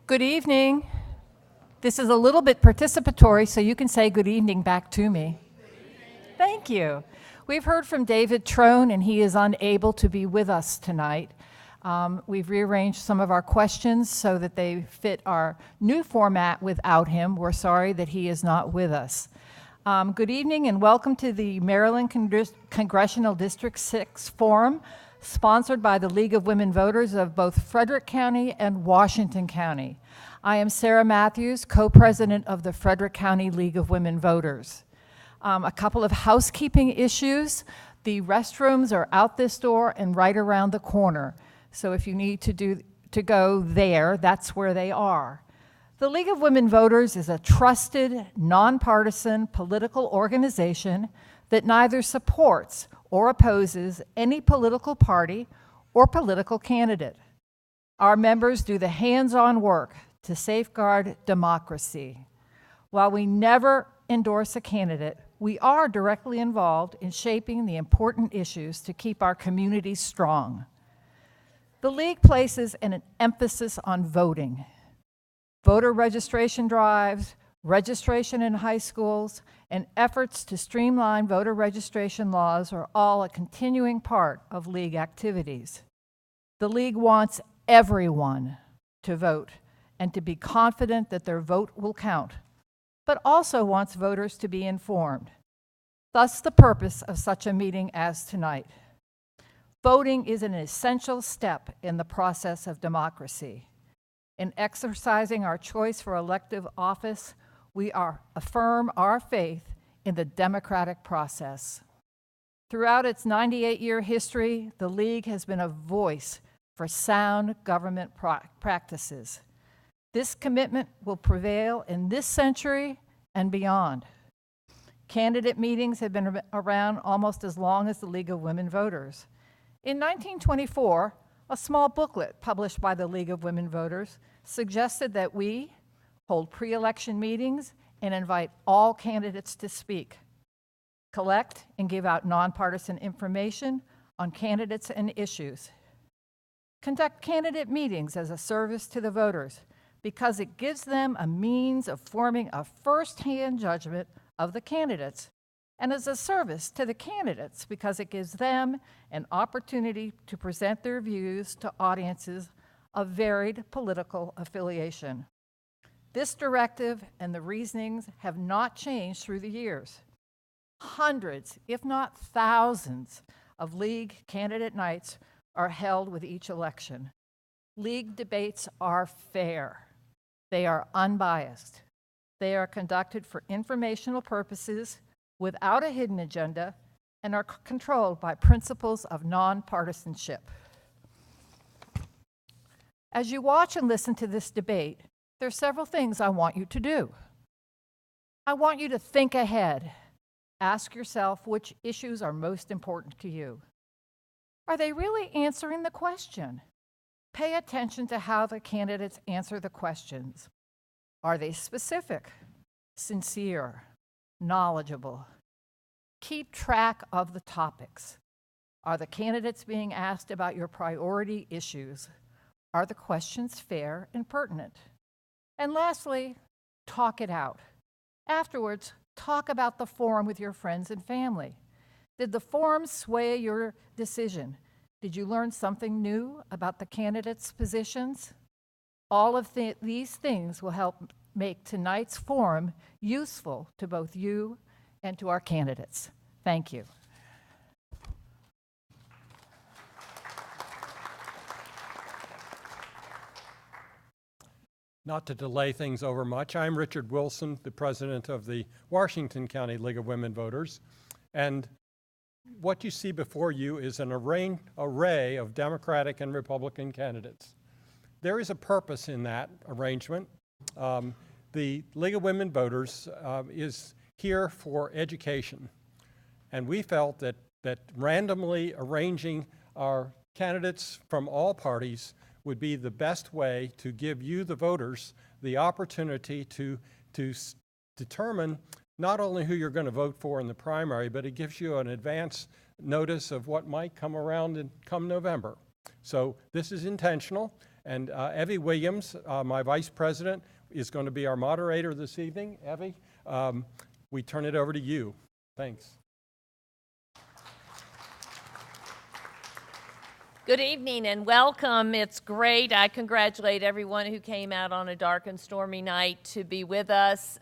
Good evening. This is a little bit participatory, so you can say good evening back to me. Thank you. We've heard from David Trone, and he is unable to be with us tonight. We've rearranged some of our questions so that they fit our new format without him. We're sorry that he is not with us. Good evening and welcome to the Maryland Congressional District 6 Forum, sponsored by the League of Women Voters of both Frederick County and Washington County. I am Sarah Matthews, co-president of the Frederick County League of Women Voters. A couple of housekeeping issues. The restrooms are out this door and right around the corner. So if you need to go there, that's where they are. The League of Women Voters is a trusted, nonpartisan political organization that neither supports or opposes any political party or political candidate. Our members do the hands-on work to safeguard democracy. While we never endorse a candidate, we are directly involved in shaping the important issues to keep our communities strong. The League places an emphasis on voting. Voter registration drives, registration in high schools, and efforts to streamline voter registration laws are all a continuing part of League activities. The League wants everyone to vote and to be confident that their vote will count, but also wants voters to be informed. Thus, the purpose of such a meeting as tonight. Voting is an essential step in the process of democracy. In exercising our choice for elective office, we affirm our faith in the democratic process. Throughout its 98-year history, the League has been a voice for sound government practices. This commitment will prevail in this century and beyond. Candidate meetings have been around almost as long as the League of Women Voters. In 1924, a small booklet published by the League of Women Voters suggested that we hold pre-election meetings and invite all candidates to speak, collect and give out nonpartisan information on candidates and issues, conduct candidate meetings as a service to the voters because it gives them a means of forming a first-hand judgment of the candidates, and as a service to the candidates because it gives them an opportunity to present their views to audiences of varied political affiliation. This directive and the reasonings have not changed through the years. Hundreds, if not thousands, of League candidate nights are held with each election. League debates are fair. They are unbiased. They are conducted for informational purposes without a hidden agenda and are controlled by principles of nonpartisanship. As you watch and listen to this debate, there are several things I want you to do. I want you to think ahead. Ask yourself which issues are most important to you. Are they really answering the question? Pay attention to how the candidates answer the questions. Are they specific, sincere, knowledgeable? Keep track of the topics. Are the candidates being asked about your priority issues? Are the questions fair and pertinent? And lastly, talk it out. Afterwards, talk about the forum with your friends and family. Did the forum sway your decision? Did you learn something new about the candidates' positions? All of these things will help make tonight's forum useful to both you and to our candidates. Thank you. Not to delay things over much, I'm Richard Wilson, the president of the Washington County League of Women Voters, and what you see before you is an array of Democratic and Republican candidates. There is a purpose in that arrangement. The League of Women Voters is here for education, and we felt that randomly arranging our candidates from all parties would be the best way to give you, the voters, the opportunity to determine not only who you're going to vote for in the primary, but it gives you an advance notice of what might come around come November. So this is intentional, And Evvie Williams, my vice president, is going to be our moderator this evening. Evvie, we turn it over to you. Thanks. Good evening and welcome. It's great. I congratulate everyone who came out on a dark and stormy night to be with us.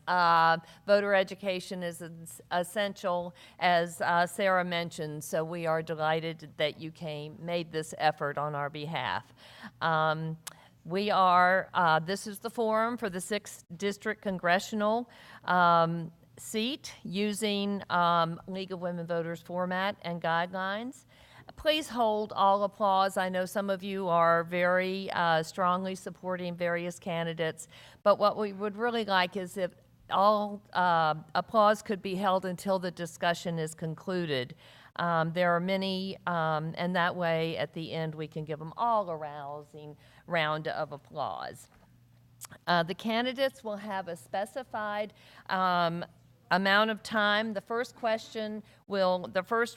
Voter education is essential, as Sarah mentioned, so we are delighted that you made this effort on our behalf. This is the forum for the 6th District Congressional seat using League of Women Voters format and guidelines. Please hold all applause. I know some of you are very strongly supporting various candidates, but what we would really like is if all applause could be held until the discussion is concluded. There are many, and that way at the end we can give them all a rousing round of applause. The candidates will have a specified amount of time. The first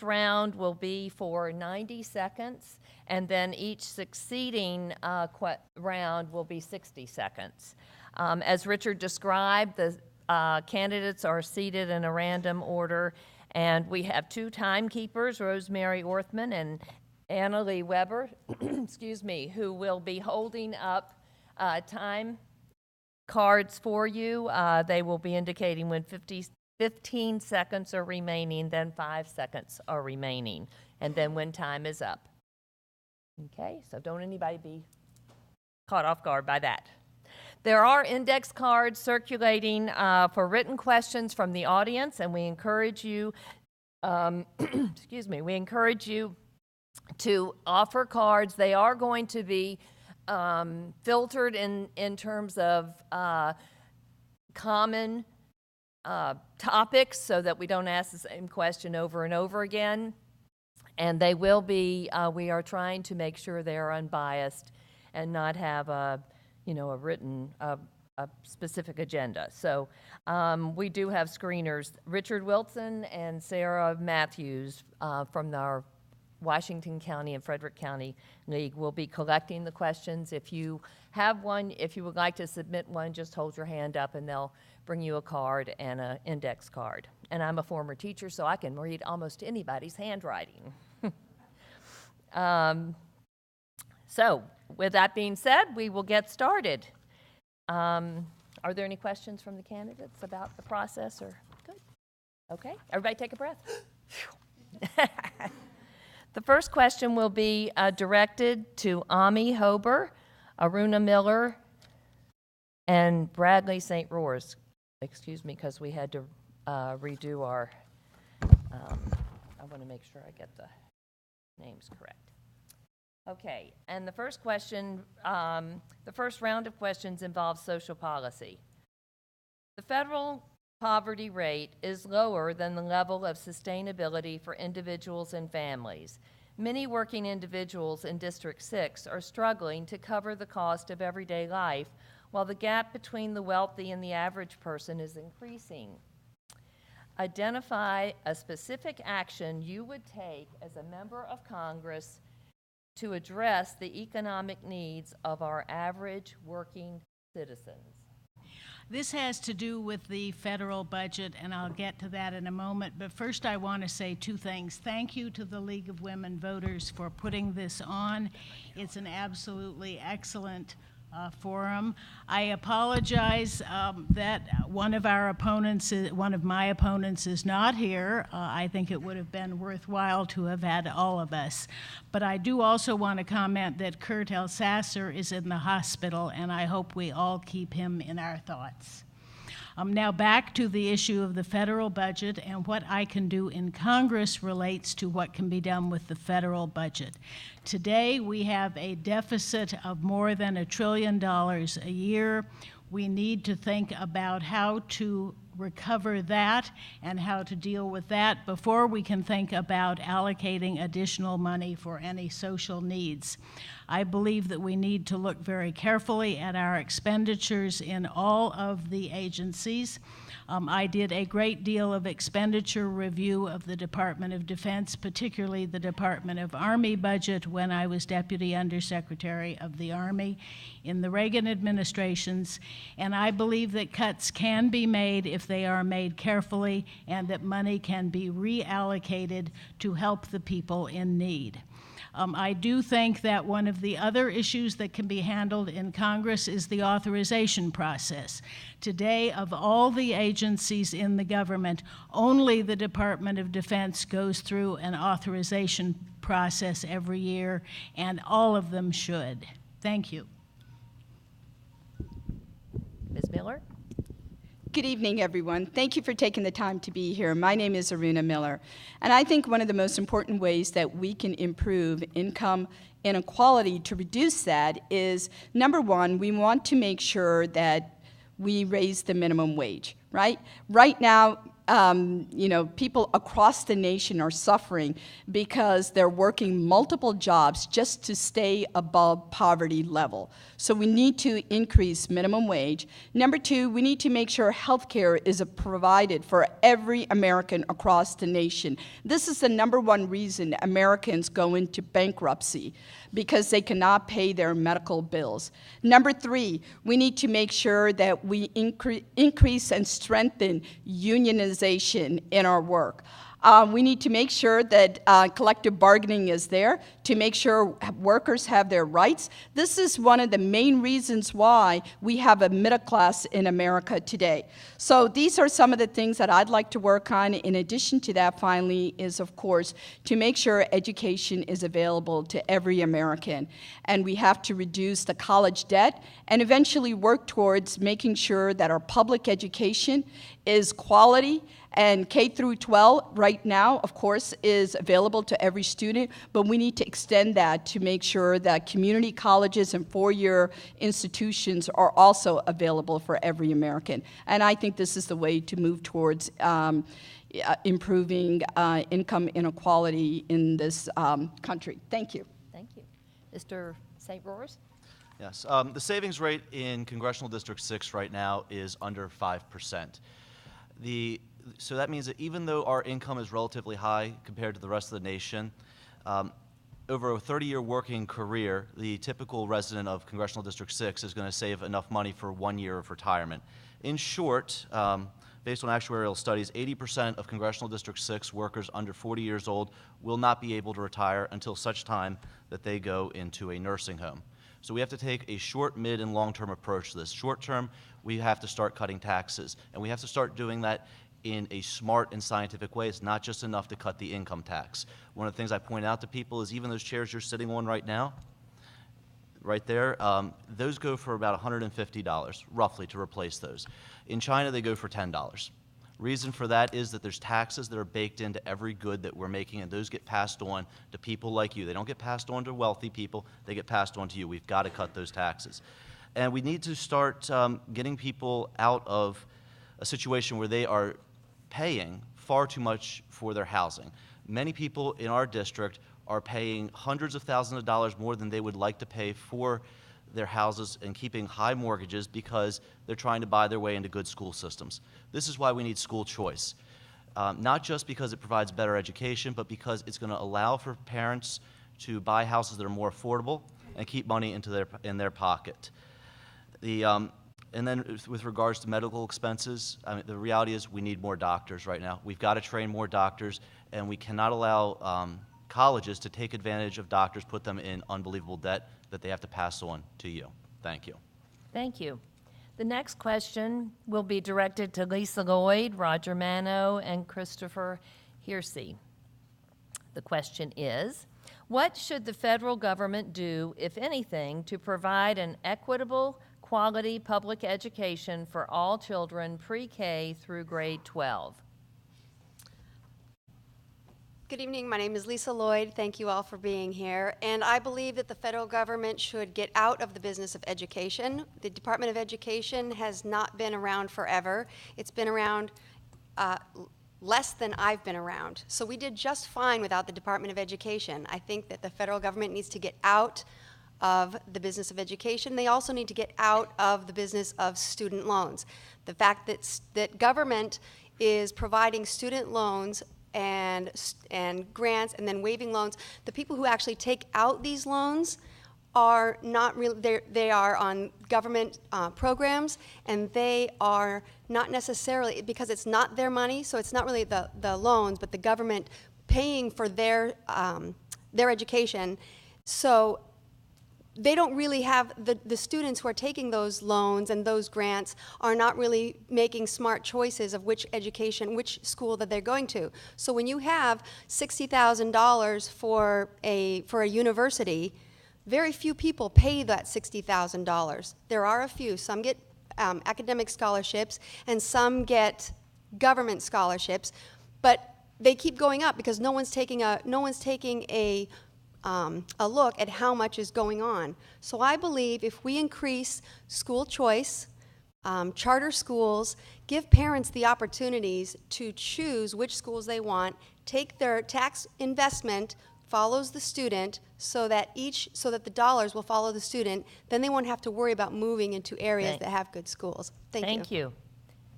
round will be for 90 seconds, and then each succeeding round will be 60 seconds. As Richard described, the candidates are seated in a random order, and we have 2 timekeepers, Rosemary Orthman and Anna Lee Weber, excuse me, who will be holding up time cards for you. They will be indicating when 15 seconds are remaining, then 5 seconds are remaining, and then when time is up. Okay, so don't anybody be caught off guard by that. There are index cards circulating for written questions from the audience, and we encourage you, we encourage you to offer cards. They are going to be filtered in terms of common topics so that we don't ask the same question over and over again. And they will be, we are trying to make sure they are unbiased and not have a written, a specific agenda. So we do have screeners. Richard Wilson and Sarah Matthews from our Washington County and Frederick County League will be collecting the questions. If you have one, if you would like to submit one, just hold your hand up and they'll bring you a card and an index card. And I'm a former teacher, so I can read almost anybody's handwriting. So with that being said, we will get started. Are there any questions from the candidates about the process? Or good? Okay, everybody take a breath. The first question will be directed to Ami Hober, Aruna Miller, and Bradley St. Rohrs. Excuse me, because we had to redo our, I want to make sure I get the names correct. Okay, and the first question, the first round of questions involves social policy. The federal poverty rate is lower than the level of sustainability for individuals and families. Many working individuals in District 6 are struggling to cover the cost of everyday life, while the gap between the wealthy and the average person is increasing. Identify a specific action you would take as a member of Congress to address the economic needs of our average working citizens. This has to do with the federal budget, and I'll get to that in a moment. But first, I want to say 2 things. Thank you to the League of Women Voters for putting this on. It's an absolutely excellent forum. I apologize that one of my opponents is not here. I think it would have been worthwhile to have had all of us. But I do also want to comment that Kurt Elsasser is in the hospital, and I hope we all keep him in our thoughts. Now back to the issue of the federal budget, and what I can do in Congress relates to what can be done with the federal budget. Today we have a deficit of more than $1 trillion a year. We need to think about how to recover that and how to deal with that before we can think about allocating additional money for any social needs. I believe that we need to look very carefully at our expenditures in all of the agencies. I did a great deal of expenditure review of the Department of Defense, particularly the Department of Army budget, when I was Deputy Undersecretary of the Army in the Reagan administrations, and I believe that cuts can be made if they are made carefully and that money can be reallocated to help the people in need. I do think that one of the other issues that can be handled in Congress is the authorization process. Today, of all the agencies in the government, only the Department of Defense goes through an authorization process every year, and all of them should. Thank you. Ms. Miller? Good evening, everyone. Thank you for taking the time to be here. My name is Aruna Miller, and I think one of the most important ways that we can improve income inequality to reduce that is, number one, we want to make sure that we raise the minimum wage, right? Right now, people across the nation are suffering because they're working multiple jobs just to stay above poverty level. So we need to increase minimum wage. Number two, we need to make sure health care is provided for every American across the nation. This is the number one reason Americans go into bankruptcy, because they cannot pay their medical bills. Number three, we need to make sure that we increase and strengthen unionization in our work. We need to make sure that collective bargaining is there to make sure workers have their rights. This is one of the main reasons why we have a middle class in America today. So these are some of the things that I'd like to work on. In addition to that, finally, is, of course, to make sure education is available to every American. And we have to reduce the college debt and eventually work towards making sure that our public education is quality. And K through 12 right now, of course, is available to every student, but we need to extend that to make sure that community colleges and four-year institutions are also available for every American. And I think this is the way to move towards improving income inequality in this country. Thank you. Thank you. Mr. St. Rohrs? Yes. The savings rate in Congressional District 6 right now is under 5%. So that means that even though our income is relatively high compared to the rest of the nation, over a 30-year working career, the typical resident of Congressional District 6 is going to save enough money for 1 year of retirement. In short, based on actuarial studies, 80% of Congressional District 6 workers under 40 years old will not be able to retire until such time that they go into a nursing home. So we have to take a short, mid, and long-term approach to this. Short term, we have to start cutting taxes, and we have to start doing that in a smart and scientific way. It's not just enough to cut the income tax. One of the things I point out to people is even those chairs you're sitting on right now, right there, those go for about $150, roughly, to replace those. In China, they go for $10. Reason for that is that there's taxes that are baked into every good that we're making, and those get passed on to people like you. They don't get passed on to wealthy people. They get passed on to you. We've got to cut those taxes. And we need to start getting people out of a situation where they are paying far too much for their housing. Many people in our district are paying hundreds of thousands of dollars more than they would like to pay for their houses and keeping high mortgages because they're trying to buy their way into good school systems. This is why we need school choice. Not just because it provides better education, but because it's going to allow for parents to buy houses that are more affordable and keep money in their pocket. And then with regards to medical expenses, the reality is we need more doctors right now. We've got to train more doctors, and we cannot allow colleges to take advantage of doctors, put them in unbelievable debt that they have to pass on to you. Thank you. Thank you. The next question will be directed to Lisa Lloyd, Roger Manno, and Christopher Hearsey. The question is, what should the federal government do, if anything, to provide an equitable, quality public education for all children pre-K through grade 12? Good evening. My name is Lisa Lloyd. Thank you all for being here. And I believe that the federal government should get out of the business of education. The Department of Education has not been around forever. It's been around less than I've been around. So we did just fine without the Department of Education. I think that the federal government needs to get out of the business of education. They also need to get out of the business of student loans. The fact that government is providing student loans and grants and then waiving loans, the people who actually take out these loans are not really, they are on government programs, and they are not necessarily, because it's not their money, so it's not really the loans, but the government paying for their education. So they don't really have, the students who are taking those loans and those grants are not really making smart choices of which education, which school that they're going to. So when you have $60,000 for a university, very few people pay that $60,000. There are a few. Some get academic scholarships and some get government scholarships, but they keep going up because no one's taking a look at how much is going on. So I believe if we increase school choice, charter schools, give parents the opportunities to choose which schools they want, take their tax investment follows the student so that the dollars will follow the student, then they won't have to worry about moving into areas that have good schools. Thank you.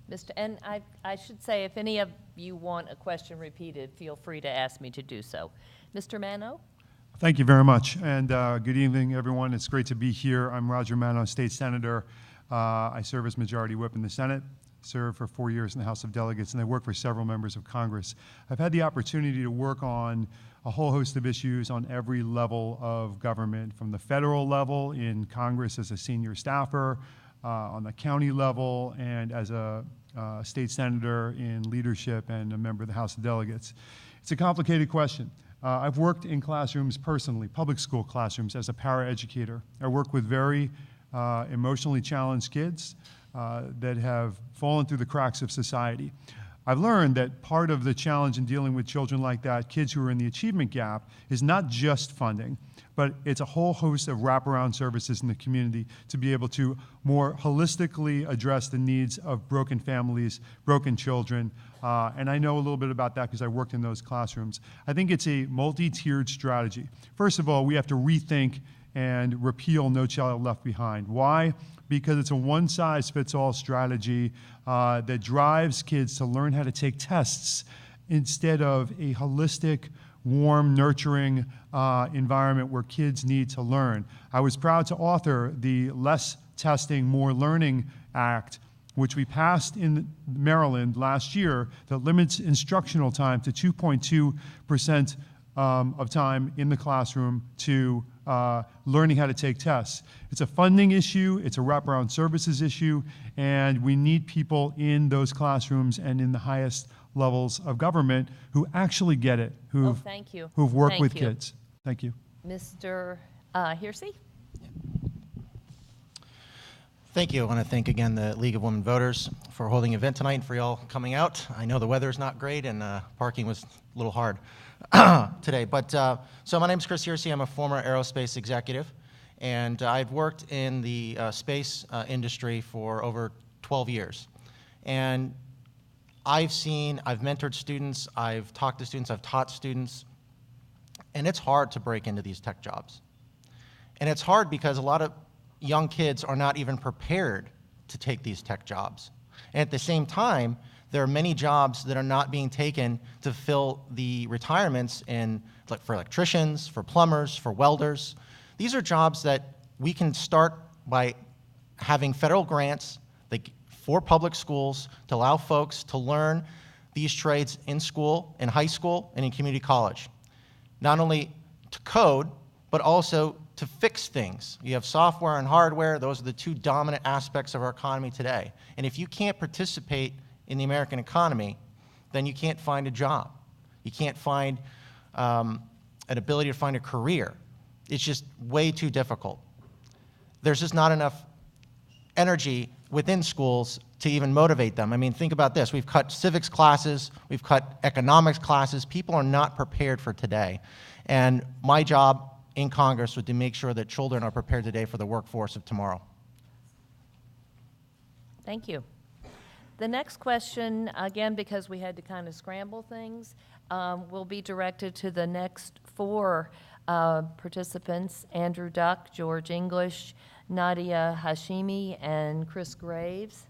Mr. And I should say, if any of you want a question repeated, feel free to ask me to do so. Mr. Manno? Thank you very much, and good evening, everyone. It's great to be here. I'm Roger Manno, State Senator. I serve as Majority Whip in the Senate, served for 4 years in the House of Delegates, and I work for several members of Congress. I've had the opportunity to work on a whole host of issues on every level of government, from the federal level in Congress as a senior staffer, on the county level, and as a state senator in leadership and a member of the House of Delegates. It's a complicated question. I've worked in classrooms personally, public school classrooms, as a paraeducator. I work with very emotionally challenged kids that have fallen through the cracks of society. I've learned that part of the challenge in dealing with children like that, kids who are in the achievement gap, is not just funding, but it's a whole host of wraparound services in the community to be able to more holistically address the needs of broken families, broken children, and I know a little bit about that because I worked in those classrooms. I think it's a multi-tiered strategy. First of all, we have to rethink and repeal No Child Left Behind. Why? Because it's a one-size-fits-all strategy that drives kids to learn how to take tests instead of a holistic, warm, nurturing environment where kids need to learn. I was proud to author the Less Testing, More Learning Act, which we passed in Maryland last year, that limits instructional time to 2.2% of time in the classroom to learning how to take tests. It's a funding issue, it's a wraparound services issue, and we need people in those classrooms and in the highest levels of government who actually get it, who've worked with kids. Thank you. Mr. Hearsey? Thank you. I want to thank again the League of Women Voters for holding an event tonight and for y'all coming out. I know the weather's not great and parking was a little hard today. But so my name is Chris Hearsey. I'm a former aerospace executive, and I've worked in the space industry for over 12 years. And I've mentored students, I've talked to students, I've taught students, and it's hard to break into these tech jobs. And it's hard because a lot of young kids are not even prepared to take these tech jobs. And at the same time, there are many jobs that are not being taken to fill the retirements for electricians, for plumbers, for welders. These are jobs that we can start by having federal grants for public schools to allow folks to learn these trades in school, in high school, and in community college. Not only to code, but also to fix things. You have software and hardware. Those are the two dominant aspects of our economy today. And if you can't participate in the American economy, then you can't find a job. You can't find an ability to find a career. It's just way too difficult. There's just not enough energy within schools to even motivate them. I mean, think about this. We've cut civics classes, we've cut economics classes. People are not prepared for today. And my job in Congress was to make sure that children are prepared today for the workforce of tomorrow. Thank you. The next question, again, because we had to kind of scramble things, will be directed to the next four participants, Andrew Duck, George English, Nadia Hashimi, and Chris Graves.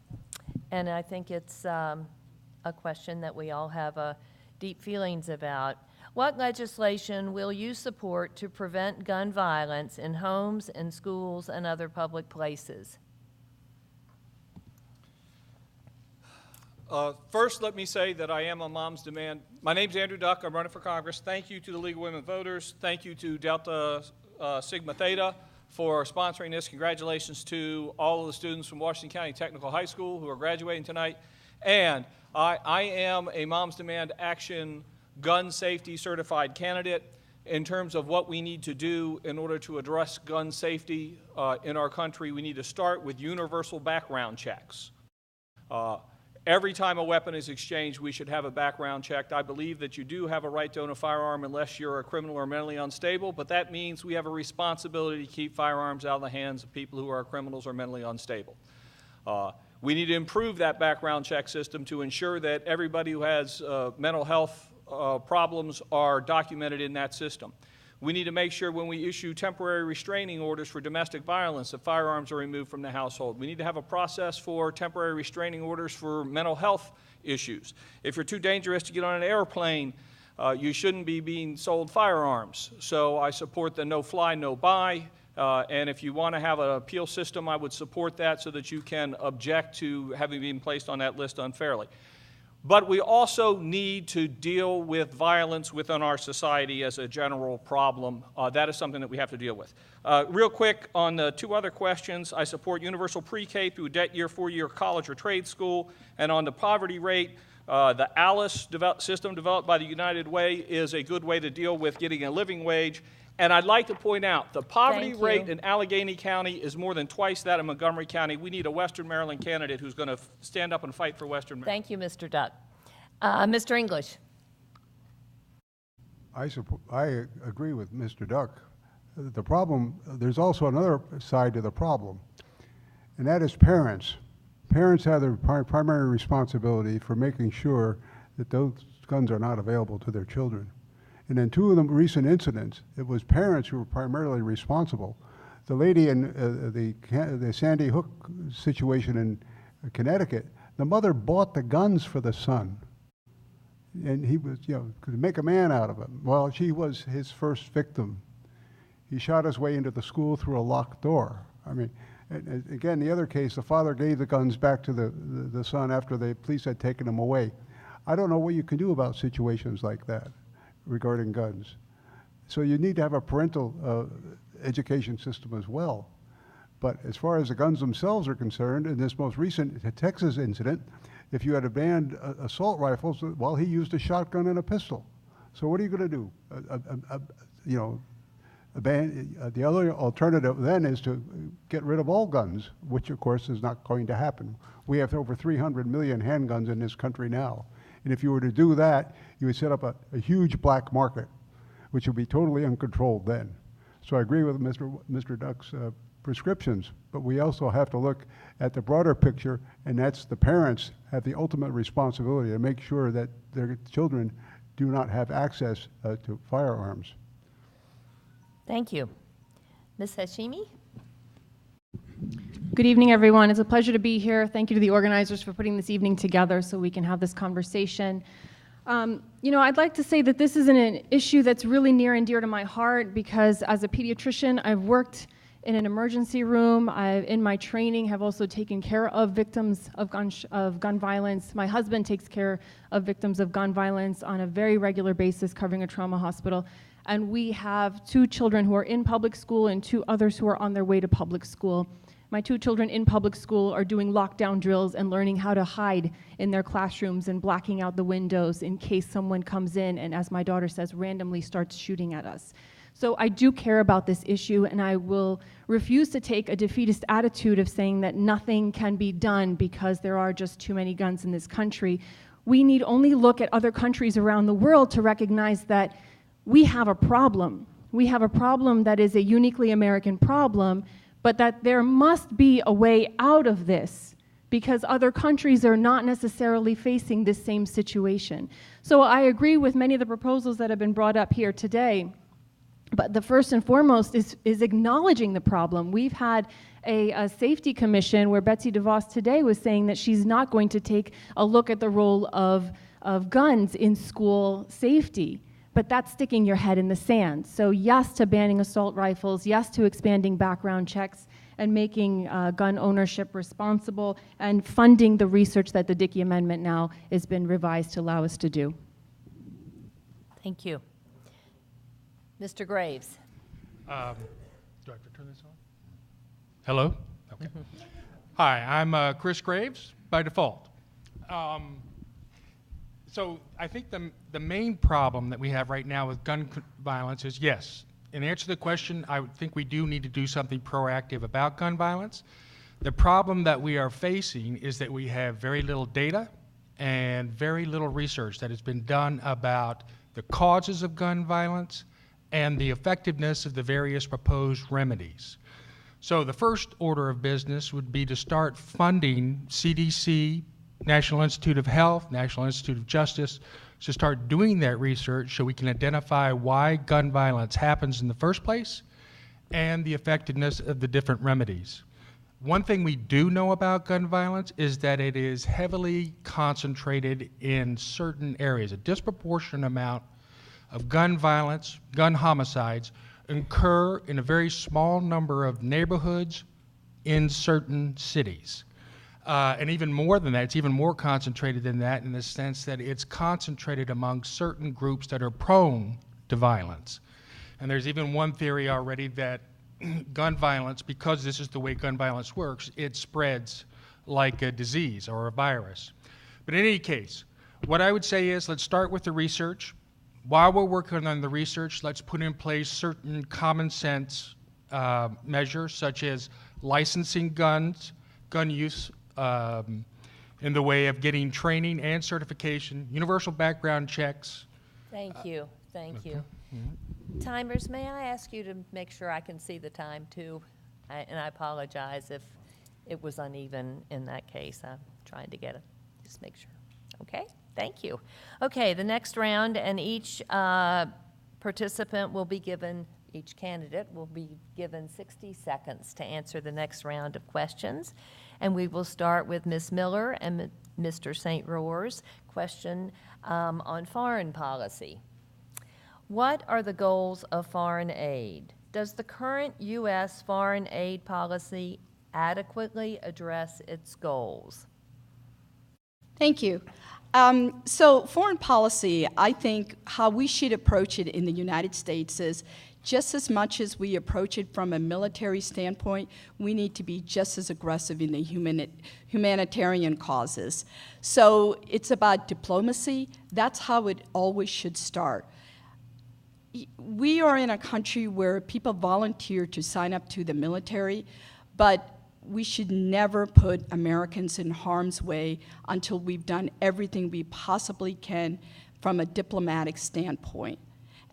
And I think it's a question that we all have deep feelings about. What legislation will you support to prevent gun violence in homes, in schools, and other public places? First, let me say that I am on Mom's Demand. My name's Andrew Duck. I'm running for Congress. Thank you to the League of Women Voters. Thank you to Delta Sigma Theta for sponsoring this. Congratulations to all of the students from Washington County Technical High School who are graduating tonight. And I am a Mom's Demand Action gun safety certified candidate in terms of what we need to do in order to address gun safety in our country. We need to start with universal background checks. Every time a weapon is exchanged, we should have a background check. I believe that you do have a right to own a firearm unless you're a criminal or mentally unstable, but that means we have a responsibility to keep firearms out of the hands of people who are criminals or mentally unstable. We need to improve that background check system to ensure that everybody who has mental health problems are documented in that system. We need to make sure when we issue temporary restraining orders for domestic violence that firearms are removed from the household. We need to have a process for temporary restraining orders for mental health issues. If you're too dangerous to get on an airplane, you shouldn't be being sold firearms. So I support the no fly, no buy. And if you want to have an appeal system, I would support that so that you can object to having been placed on that list unfairly. But we also need to deal with violence within our society as a general problem. That is something that we have to deal with. Real quick, on the two other questions, I support universal pre-K through debt year, 4-year college or trade school. And on the poverty rate, the ALICE system developed by the United Way is a good way to deal with getting a living wage. And I'd like to point out, the poverty rate in Allegheny County is more than twice that in Montgomery County. We need a Western Maryland candidate who's going to stand up and fight for Western Maryland. Thank you, Mr. Duck. Mr. English. I agree with Mr. Duck. The problem, there's also another side to the problem, and that is parents. Parents have the primary responsibility for making sure that those guns are not available to their children. And in two of the recent incidents, it was parents who were primarily responsible. The lady in the Sandy Hook situation in Connecticut, the mother bought the guns for the son. And he was, could make a man out of him. Well, she was his first victim. He shot his way into the school through a locked door. I mean, and again, the other case, the father gave the guns back to the son after the police had taken them away. I don't know what you can do about situations like that regarding guns. So you need to have a parental education system as well. But as far as the guns themselves are concerned, in this most recent Texas incident, if you had banned assault rifles, well, he used a shotgun and a pistol. So what are you going to do? The other alternative then is to get rid of all guns, which of course is not going to happen. We have over 300 million handguns in this country now. And if you were to do that, you would set up a huge black market, which would be totally uncontrolled then. So I agree with Mr. Duck's prescriptions, but we also have to look at the broader picture, and that's the parents have the ultimate responsibility to make sure that their children do not have access to firearms. Thank you. Ms. Hashimi? Good evening, everyone. It's a pleasure to be here. Thank you to the organizers for putting this evening together so we can have this conversation. I'd like to say that this is an issue that's really near and dear to my heart because as a pediatrician, I've worked in an emergency room. In my training, have also taken care of victims of gun violence. My husband takes care of victims of gun violence on a very regular basis, covering a trauma hospital. And we have 2 children who are in public school and 2 others who are on their way to public school. My 2 children in public school are doing lockdown drills and learning how to hide in their classrooms and blacking out the windows in case someone comes in and, as my daughter says, randomly starts shooting at us. So I do care about this issue, and I will refuse to take a defeatist attitude of saying that nothing can be done because there are just too many guns in this country. We need only look at other countries around the world to recognize that we have a problem. We have a problem that is a uniquely American problem, but that there must be a way out of this because other countries are not necessarily facing this same situation. So I agree with many of the proposals that have been brought up here today. But the first and foremost is acknowledging the problem. We've had a safety commission where Betsy DeVos today was saying that she's not going to take a look at the role of guns in school safety. But that's sticking your head in the sand. So yes to banning assault rifles, yes to expanding background checks and making gun ownership responsible, and funding the research that the Dickey Amendment now has been revised to allow us to do. Thank you. Mr. Graves. Do I have to turn this on? Hello? Okay. Hi, I'm Chris Graves by default. So I think the main problem that we have right now with gun violence is, yes, in answer to the question, I would think we do need to do something proactive about gun violence. The problem that we are facing is that we have very little data and very little research that has been done about the causes of gun violence and the effectiveness of the various proposed remedies. So the first order of business would be to start funding CDC, National Institute of Health, National Institute of Justice, to start doing that research so we can identify why gun violence happens in the first place and the effectiveness of the different remedies. One thing we do know about gun violence is that it is heavily concentrated in certain areas. A disproportionate amount of gun violence, gun homicides, occur in a very small number of neighborhoods in certain cities. And even more than that, it's even more concentrated than that in the sense that it's concentrated among certain groups that are prone to violence. And there's even one theory already that gun violence, because this is the way gun violence works, it spreads like a disease or a virus. But in any case, what I would say is let's start with the research. While we're working on the research, let's put in place certain common sense measures, such as licensing guns, gun use in the way of getting training and certification, universal background checks. Thank you. Thank you. Timers, may I ask you to make sure I can see the time too? And I apologize if it was uneven in that case. I'm trying to get it. Just make sure. Okay, thank you. Okay, the next round, and each participant will be given, each candidate will be given 60 seconds to answer the next round of questions. And we will start with Ms. Miller and Mr. St. Rohrs. Question on foreign policy. What are the goals of foreign aid? Does the current U.S. foreign aid policy adequately address its goals? Thank you. So foreign policy, I think how we should approach it in the United States is just as much as we approach it from a military standpoint, we need to be just as aggressive in the humanitarian causes. So it's about diplomacy. That's how it always should start. We are in a country where people volunteer to sign up to the military, but we should never put Americans in harm's way until we've done everything we possibly can from a diplomatic standpoint.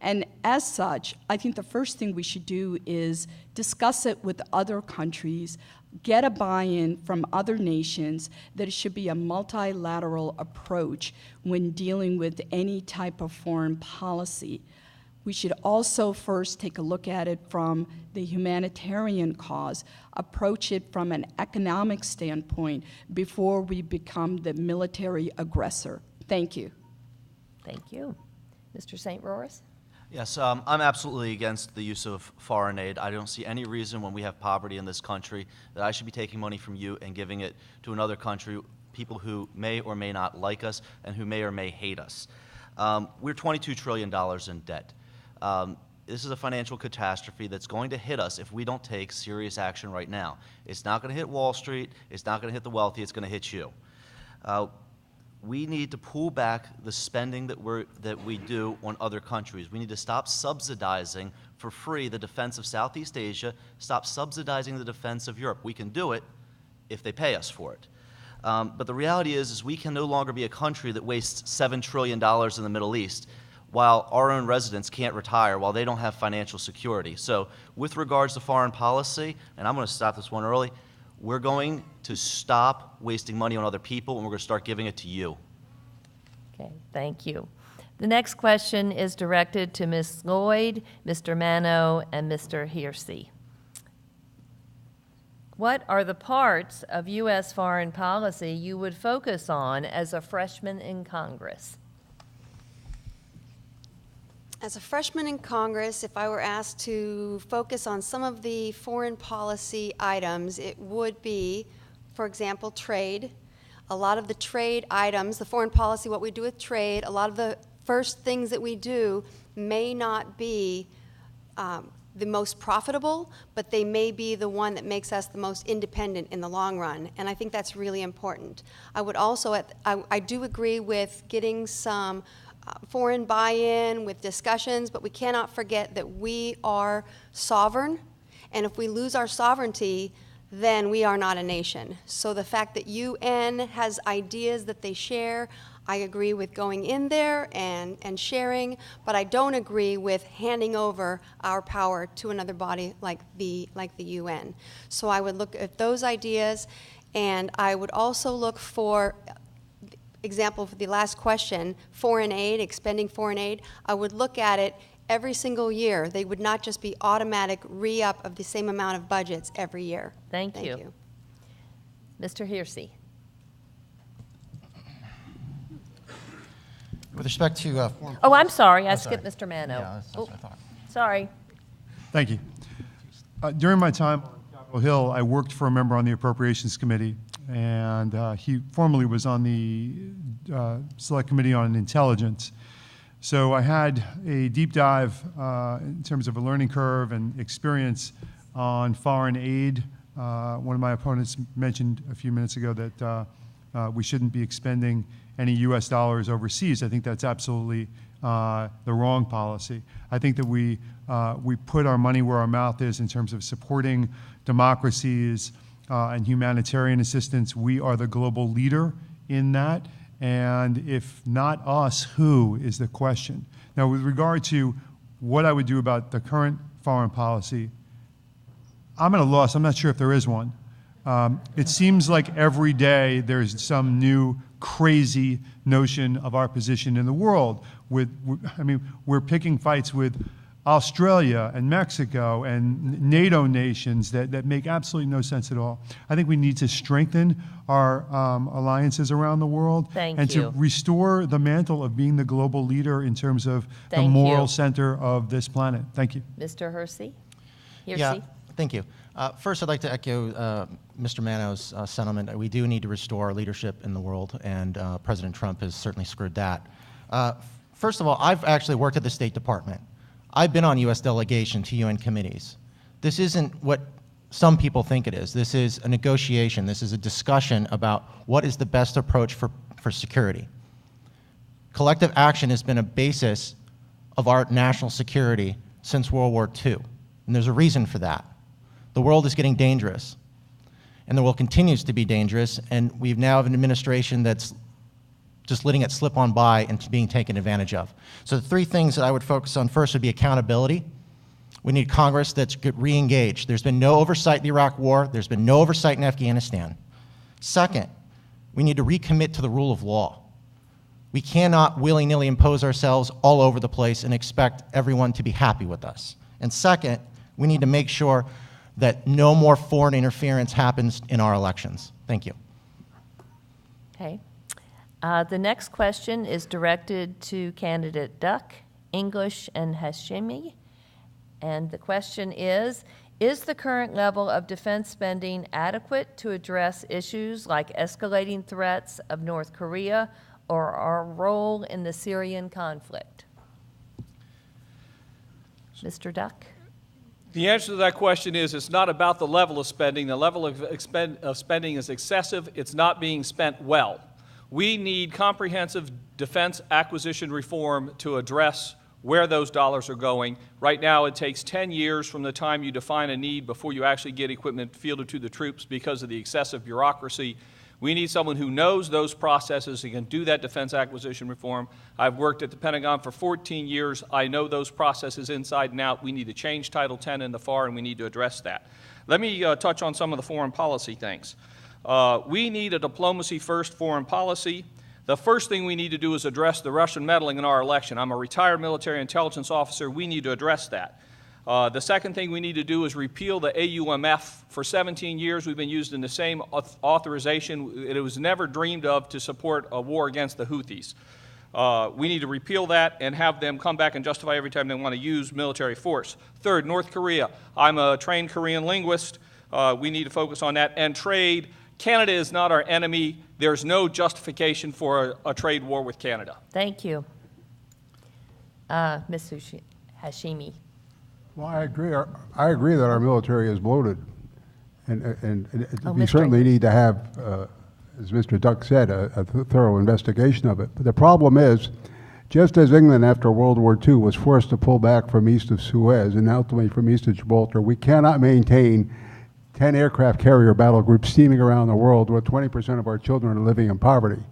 And as such, I think the first thing we should do is discuss it with other countries, get a buy-in from other nations that it should be a multilateral approach when dealing with any type of foreign policy. We should also first take a look at it from the humanitarian cause, approach it from an economic standpoint before we become the military aggressor. Thank you. Thank you. Mr. St. Rohrs? Yes, I'm absolutely against the use of foreign aid. I don't see any reason when we have poverty in this country that I should be taking money from you and giving it to another country, people who may or may not like us and who may or may hate us. We're $22 trillion in debt. This is a financial catastrophe that's going to hit us if we don't take serious action right now. It's not going to hit Wall Street. It's not going to hit the wealthy. It's going to hit you. We need to pull back the spending that we do on other countries. We need to stop subsidizing for free the defense of Southeast Asia, stop subsidizing the defense of Europe. We can do it if they pay us for it. But the reality is we can no longer be a country that wastes $7 trillion in the Middle East while our own residents can't retire, while they don't have financial security. So with regards to foreign policy, and I'm going to stop this one early, we're going to stop wasting money on other people, and we're going to start giving it to you. Okay, thank you. The next question is directed to Ms. Lloyd, Mr. Manno, and Mr. Hersey. What are the parts of U.S. foreign policy you would focus on as a freshman in Congress? As a freshman in Congress, if I were asked to focus on some of the foreign policy items, it would be, for example, trade. A lot of the trade items, the foreign policy, what we do with trade, a lot of the first things that we do may not be the most profitable, but they may be the one that makes us the most independent in the long run, and I think that's really important. I would also, I do agree with getting some foreign buy-in with discussions, but we cannot forget that we are sovereign, and if we lose our sovereignty, then we are not a nation. So the fact that UN has ideas that they share, I agree with going in there and sharing, but I don't agree with handing over our power to another body like the UN. So I would look at those ideas, and I would also look for, example for the last question, foreign aid, expending foreign aid. I would look at it every single year. They would not just be automatic re-up of the same amount of budgets every year. Thank you. Mr. Hersey. With respect to oh, I'm sorry. I skipped Mr. Manno. Yeah, that's what I thought. Sorry. Thank you. During my time on Capitol Hill, I worked for a member on the Appropriations Committee, and he formerly was on the Select Committee on Intelligence. So I had a deep dive in terms of a learning curve and experience on foreign aid. One of my opponents mentioned a few minutes ago that we shouldn't be expending any U.S. dollars overseas. I think that's absolutely the wrong policy. I think that we put our money where our mouth is in terms of supporting democracies and humanitarian assistance. We are the global leader in that, and if not us, who is the question. Now, with regard to what I would do about the current foreign policy, I'm at a loss. I'm not sure if there is one. It seems like every day there's some new crazy notion of our position in the world. I mean, we're picking fights with Australia and Mexico and NATO nations that make absolutely no sense at all. I think we need to strengthen our alliances around the world and to restore the mantle of being the global leader in terms of the moral center of this planet. Thank you. Mr. Hersey? Yeah, thank you. First, I'd like to echo Mr. Manno's sentiment. We do need to restore our leadership in the world, and President Trump has certainly screwed that. First of all, I've actually worked at the State Department. I've been on U.S. delegation to UN committees. This isn't what some people think it is. This is a negotiation. This is a discussion about what is the best approach for security. Collective action has been a basis of our national security since World War II, and there's a reason for that. The world is getting dangerous, and the world continues to be dangerous, and we now have an administration that's just letting it slip on by and being taken advantage of. So the three things that I would focus on first would be accountability. We need Congress that's re-engaged. There's been no oversight in the Iraq War. There's been no oversight in Afghanistan. Second, we need to recommit to the rule of law. We cannot willy-nilly impose ourselves all over the place and expect everyone to be happy with us. And second, we need to make sure that no more foreign interference happens in our elections. Thank you. Okay. The next question is directed to candidate Duck, English, and Hashimi. And the question is the current level of defense spending adequate to address issues like escalating threats of North Korea or our role in the Syrian conflict? Mr. Duck? The answer to that question is it's not about the level of spending. The level of spending is excessive. It's not being spent well. We need comprehensive defense acquisition reform to address where those dollars are going. Right now, it takes 10 years from the time you define a need before you actually get equipment fielded to the troops because of the excessive bureaucracy. We need someone who knows those processes and can do that defense acquisition reform. I've worked at the Pentagon for 14 years. I know those processes inside and out. We need to change Title 10 in the FAR, and we need to address that. Let me touch on some of the foreign policy things. We need a diplomacy-first foreign policy. The first thing we need to do is address the Russian meddling in our election. I'm a retired military intelligence officer. We need to address that. The second thing we need to do is repeal the AUMF. For 17 years, we've been using the same authorization. It was never dreamed of to support a war against the Houthis. We need to repeal that and have them come back and justify every time they want to use military force. Third, North Korea. I'm a trained Korean linguist. We need to focus on that. And trade. Canada is not our enemy. There's no justification for a trade war with Canada. Thank you. Ms. Hashimi. Well, I agree that our military is bloated. And we Mr. certainly need to have, as Mr. Duck said, a thorough investigation of it. But the problem is, just as England after World War II was forced to pull back from east of Suez and ultimately from east of Gibraltar, we cannot maintain 10 aircraft carrier battle groups steaming around the world where 20% of our children are living in poverty.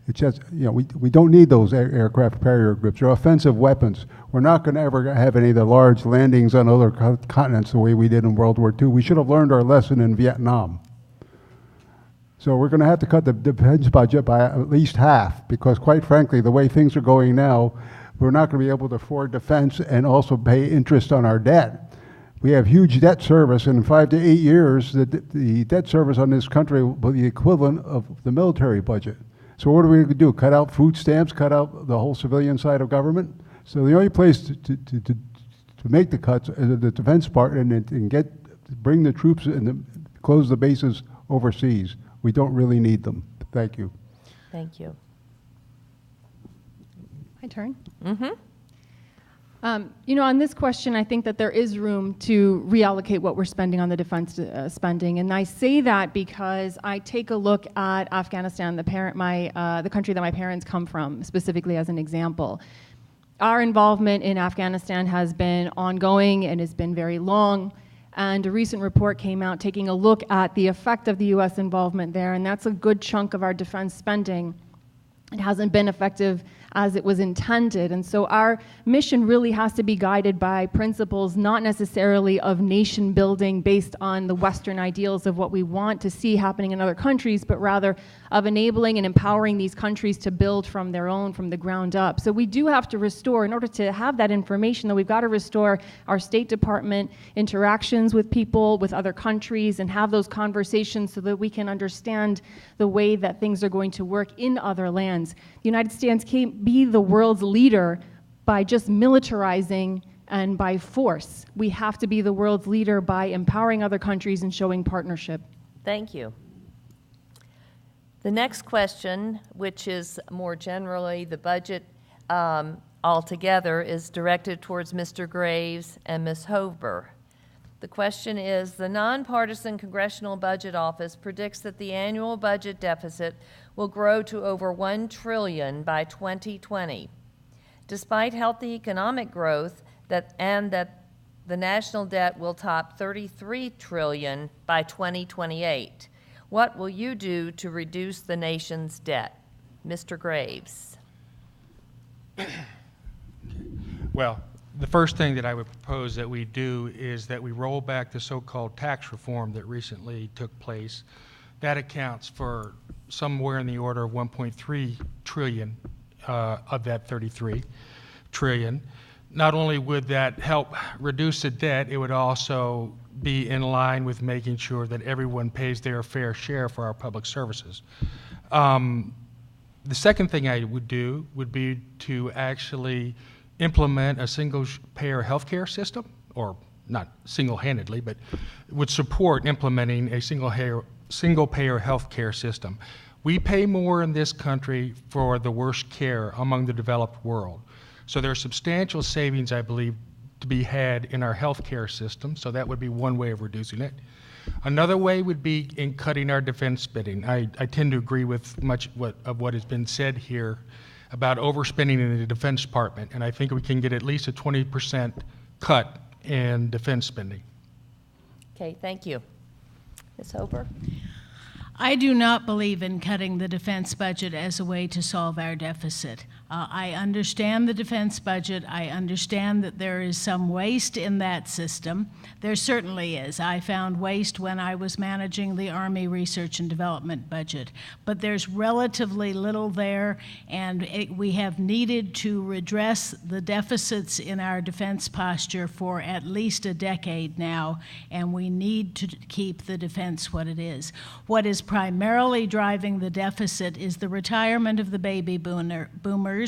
It's just, we don't need those aircraft carrier groups. They're offensive weapons. We're not going to ever have any of the large landings on other continents the way we did in World War II. We should have learned our lesson in Vietnam. So we're going to have to cut the defense budget by at least half because, quite frankly, the way things are going now, we're not going to be able to afford defense and also pay interest on our debt. We have huge debt service, and in 5 to 8 years, the debt service on this country will be the equivalent of the military budget. So what are we going to do? Cut out food stamps? Cut out the whole civilian side of government? So the only place to make the cuts is the defense part and bring the troops and close the bases overseas. We don't really need them. Thank you. Thank you. My turn. Mm-hmm. On this question, I think that there is room to reallocate what we're spending on the defense spending, and I say that because I take a look at Afghanistan, the country that my parents come from, specifically as an example. Our involvement in Afghanistan has been ongoing and has been very long, and a recent report came out taking a look at the effect of the U.S. involvement there, and that's a good chunk of our defense spending. It hasn't been effective as it was intended. And so our mission really has to be guided by principles not necessarily of nation building based on the Western ideals of what we want to see happening in other countries, but rather of enabling and empowering these countries to build from their own, from the ground up. So we do have to restore, in order to have that information, though, we've got to restore our State Department interactions with people, with other countries, and have those conversations so that we can understand the way that things are going to work in other lands. The United States can't be the world's leader by just militarizing and by force. We have to be the world's leader by empowering other countries and showing partnership. Thank you. The next question, which is more generally the budget altogether, is directed towards Mr. Graves and Ms. Hover. The question is, the nonpartisan Congressional Budget Office predicts that the annual budget deficit will grow to over $1 trillion by 2020. Despite healthy economic growth that the national debt will top $33 trillion by 2028. What will you do to reduce the nation's debt? Mr. Graves. Well, the first thing that I would propose that we do is that we roll back the so-called tax reform that recently took place. That accounts for somewhere in the order of 1.3 trillion of that 33 trillion. Not only would that help reduce the debt, it would also be in line with making sure that everyone pays their fair share for our public services. The second thing I would do would be to actually implement a single-payer healthcare system, or not single-handedly, but would support implementing a single-payer healthcare system. We pay more in this country for the worst care among the developed world. So there are substantial savings, I believe, to be had in our healthcare system, so that would be one way of reducing it. Another way would be in cutting our defense spending. I tend to agree with much of what has been said here about overspending in the Defense Department, and I think we can get at least a 20% cut in defense spending. Okay, thank you. Ms. Hover? I do not believe in cutting the defense budget as a way to solve our deficit. I understand the defense budget. I understand that there is some waste in that system. There certainly is. I found waste when I was managing the Army Research and Development budget. But there's relatively little there, and we have needed to redress the deficits in our defense posture for at least a decade now, and we need to keep the defense what it is. What is primarily driving the deficit is the retirement of the baby boomers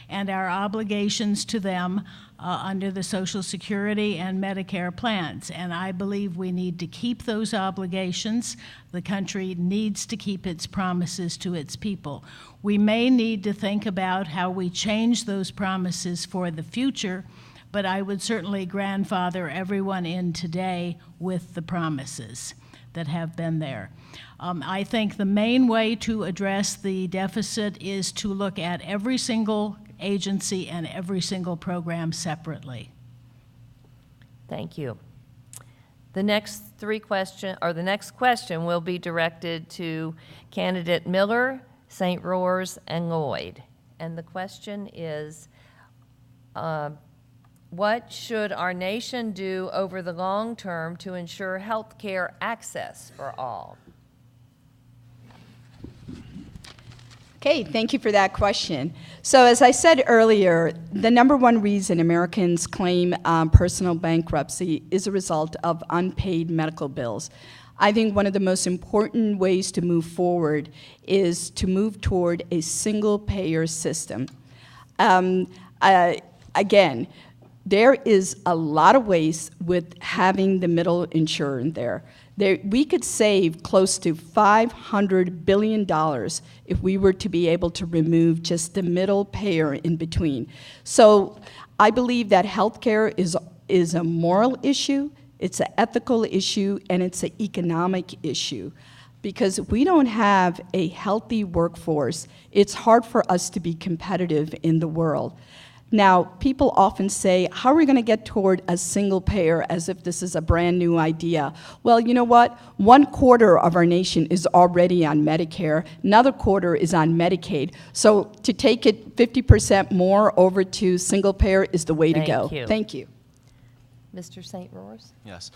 and our obligations to them under the Social Security and Medicare plans. And I believe we need to keep those obligations. The country needs to keep its promises to its people. We may need to think about how we change those promises for the future, but I would certainly grandfather everyone in today with the promises that have been there. I think the main way to address the deficit is to look at every single agency and every single program separately. Thank you. The next the next question will be directed to candidate Miller, St. Rohrs, and Lloyd. And the question is, what should our nation do over the long term to ensure health care access for all? Okay, thank you for that question. So as I said earlier, the number one reason Americans claim personal bankruptcy is a result of unpaid medical bills. I think one of the most important ways to move forward is to move toward a single-payer system. Again, there is a lot of waste with having the middle insurer in there. We could save close to $500 billion if we were to be able to remove just the middle payer in between. So I believe that healthcare is a moral issue, it's an ethical issue, and it's an economic issue. Because if we don't have a healthy workforce, it's hard for us to be competitive in the world. Now, people often say, how are we going to get toward a single payer as if this is a brand new idea? Well, you know what? 1/4 of our nation is already on Medicare. Another quarter is on Medicaid. So to take it 50% more over to single payer is the way to go. Thank you. Mr. St. Rohrs? Yes.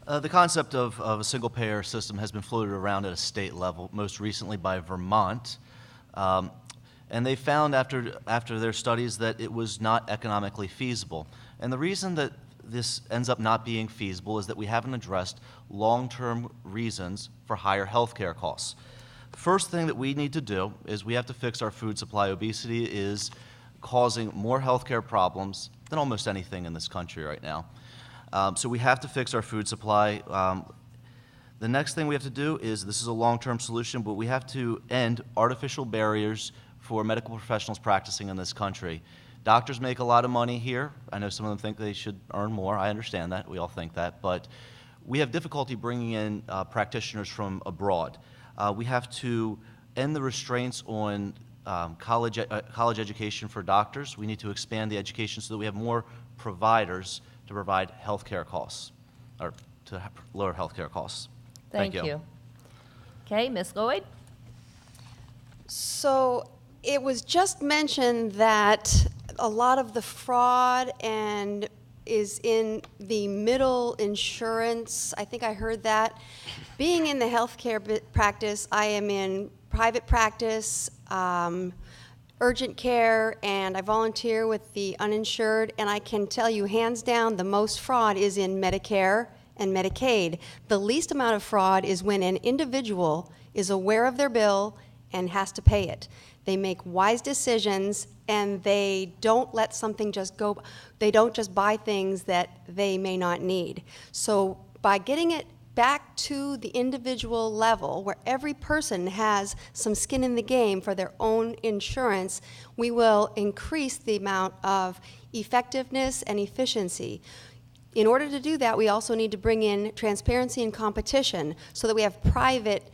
The concept of a single-payer system has been floated around at a state level, most recently by Vermont. And they found after their studies that it was not economically feasible. And the reason that this ends up not being feasible is that we haven't addressed long-term reasons for higher health care costs. First thing that we need to do is we have to fix our food supply. Obesity is causing more health care problems than almost anything in this country right now. So we have to fix our food supply. The next thing we have to do is, this is a long-term solution, but we have to end artificial barriers for medical professionals practicing in this country. Doctors make a lot of money here. I know some of them think they should earn more. I understand that. We all think that. But we have difficulty bringing in practitioners from abroad. We have to end the restraints on college education for doctors. We need to expand the education so that we have more providers to provide health care costs, or to lower health care costs. Thank you. Okay, Ms. Lloyd? So it was just mentioned that a lot of the fraud is in the middle insurance. I think I heard that. Being in the healthcare practice, I am in private practice, urgent care, and I volunteer with the uninsured, and I can tell you hands down the most fraud is in Medicare and Medicaid. The least amount of fraud is when an individual is aware of their bill and has to pay it. They make wise decisions, and they don't let something just go. They don't just buy things that they may not need. So by getting it back to the individual level, where every person has some skin in the game for their own insurance, we will increase the amount of effectiveness and efficiency. In order to do that, we also need to bring in transparency and competition so that we have private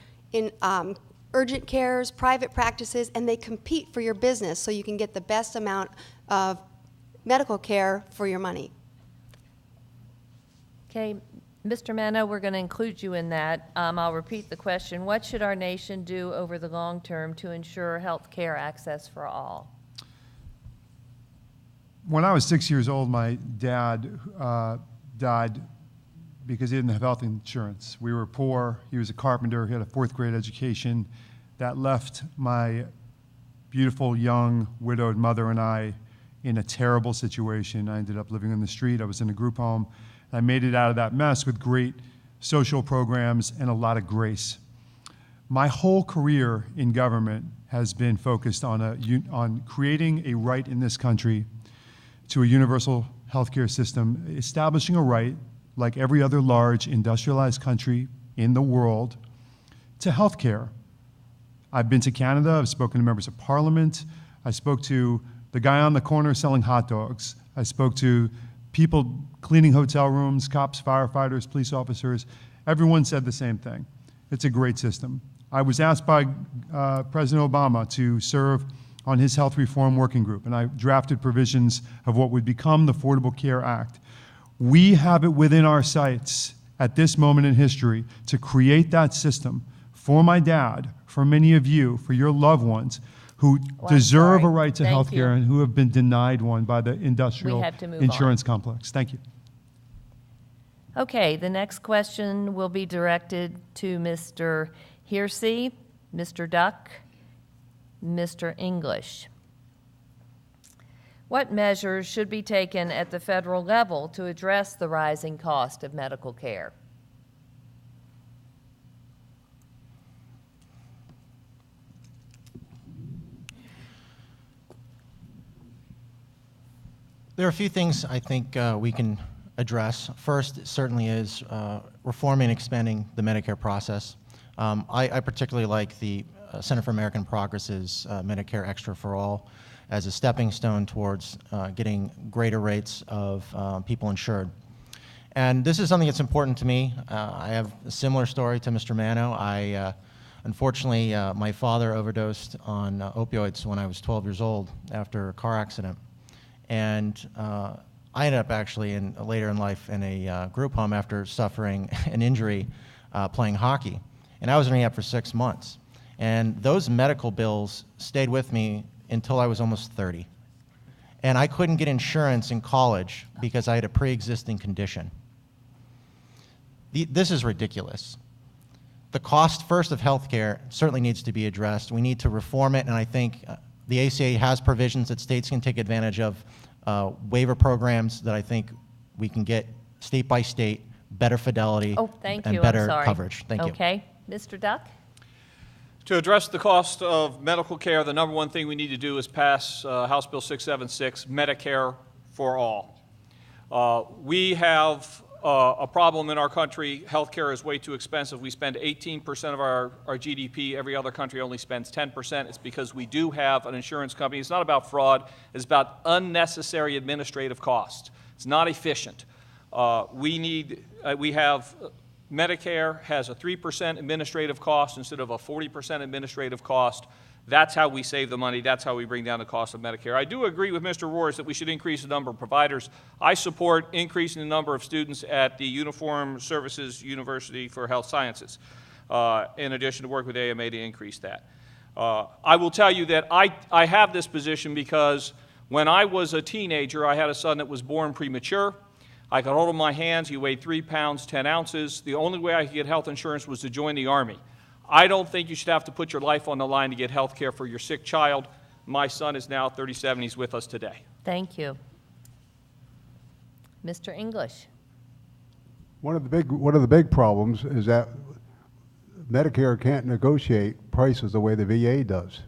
urgent cares, private practices, and they compete for your business so you can get the best amount of medical care for your money. Okay, Mr. Manno, we're going to include you in that. I'll repeat the question. What should our nation do over the long term to ensure health care access for all? When I was 6 years old, my dad died because he didn't have health insurance. We were poor. He was a carpenter. He had a 4th grade education. That left my beautiful, young, widowed mother and I in a terrible situation. I ended up living on the street. I was in a group home. I made it out of that mess with great social programs and a lot of grace. My whole career in government has been focused on creating a right in this country to a universal healthcare system, establishing a right, like every other large industrialized country in the world, to healthcare. I've been to Canada. I've spoken to members of parliament. I spoke to the guy on the corner selling hot dogs. I spoke to people cleaning hotel rooms, cops, firefighters, police officers. Everyone said the same thing. It's a great system. I was asked by President Obama to serve on his health reform working group, and I drafted provisions of what would become the Affordable Care Act. We have it within our sights at this moment in history to create that system for my dad, for many of you, for your loved ones who deserve a right to health care and who have been denied one by the industrial insurance complex. Thank you. Okay, the next question will be directed to Mr. Hearsey, Mr. Duck, Mr. English. What measures should be taken at the federal level to address the rising cost of medical care? There are a few things I think we can address. First, certainly is reforming and expanding the Medicare process. I particularly like the Center for American Progress's Medicare Extra for All as a stepping stone towards getting greater rates of people insured. And this is something that's important to me. I have a similar story to Mr. Manno. Unfortunately, my father overdosed on opioids when I was 12 years old after a car accident. And I ended up actually later in life in a group home after suffering an injury playing hockey. And I was in rehab for 6 months. And those medical bills stayed with me until I was almost 30. And I couldn't get insurance in college because I had a pre-existing condition. This is ridiculous. The cost first of healthcare certainly needs to be addressed. We need to reform it, and I think the ACA has provisions that states can take advantage of, waiver programs that I think we can get state by state, better fidelity, and better coverage. Thank you. Okay. Mr. Duck? To address the cost of medical care, the number one thing we need to do is pass House Bill 676, Medicare for All. We have a problem in our country. Healthcare is way too expensive. We spend 18% of our GDP. Every other country only spends 10%. It's because we do have an insurance company. It's not about fraud. It's about unnecessary administrative costs. It's not efficient. We have Medicare has a 3% administrative cost instead of a 40% administrative cost. That's how we save the money. That's how we bring down the cost of Medicare. I do agree with Mr. Rohrs that we should increase the number of providers. I support increasing the number of students at the Uniformed Services University for Health Sciences, in addition to work with AMA to increase that. I will tell you that I have this position because when I was a teenager, I had a son that was born premature. I could hold him in my hands. He weighed 3 pounds, 10 ounces. The only way I could get health insurance was to join the Army. I don't think you should have to put your life on the line to get health care for your sick child. My son is now 37. He's with us today. Thank you. Mr. English. One of the big problems is that Medicare can't negotiate prices the way the VA does.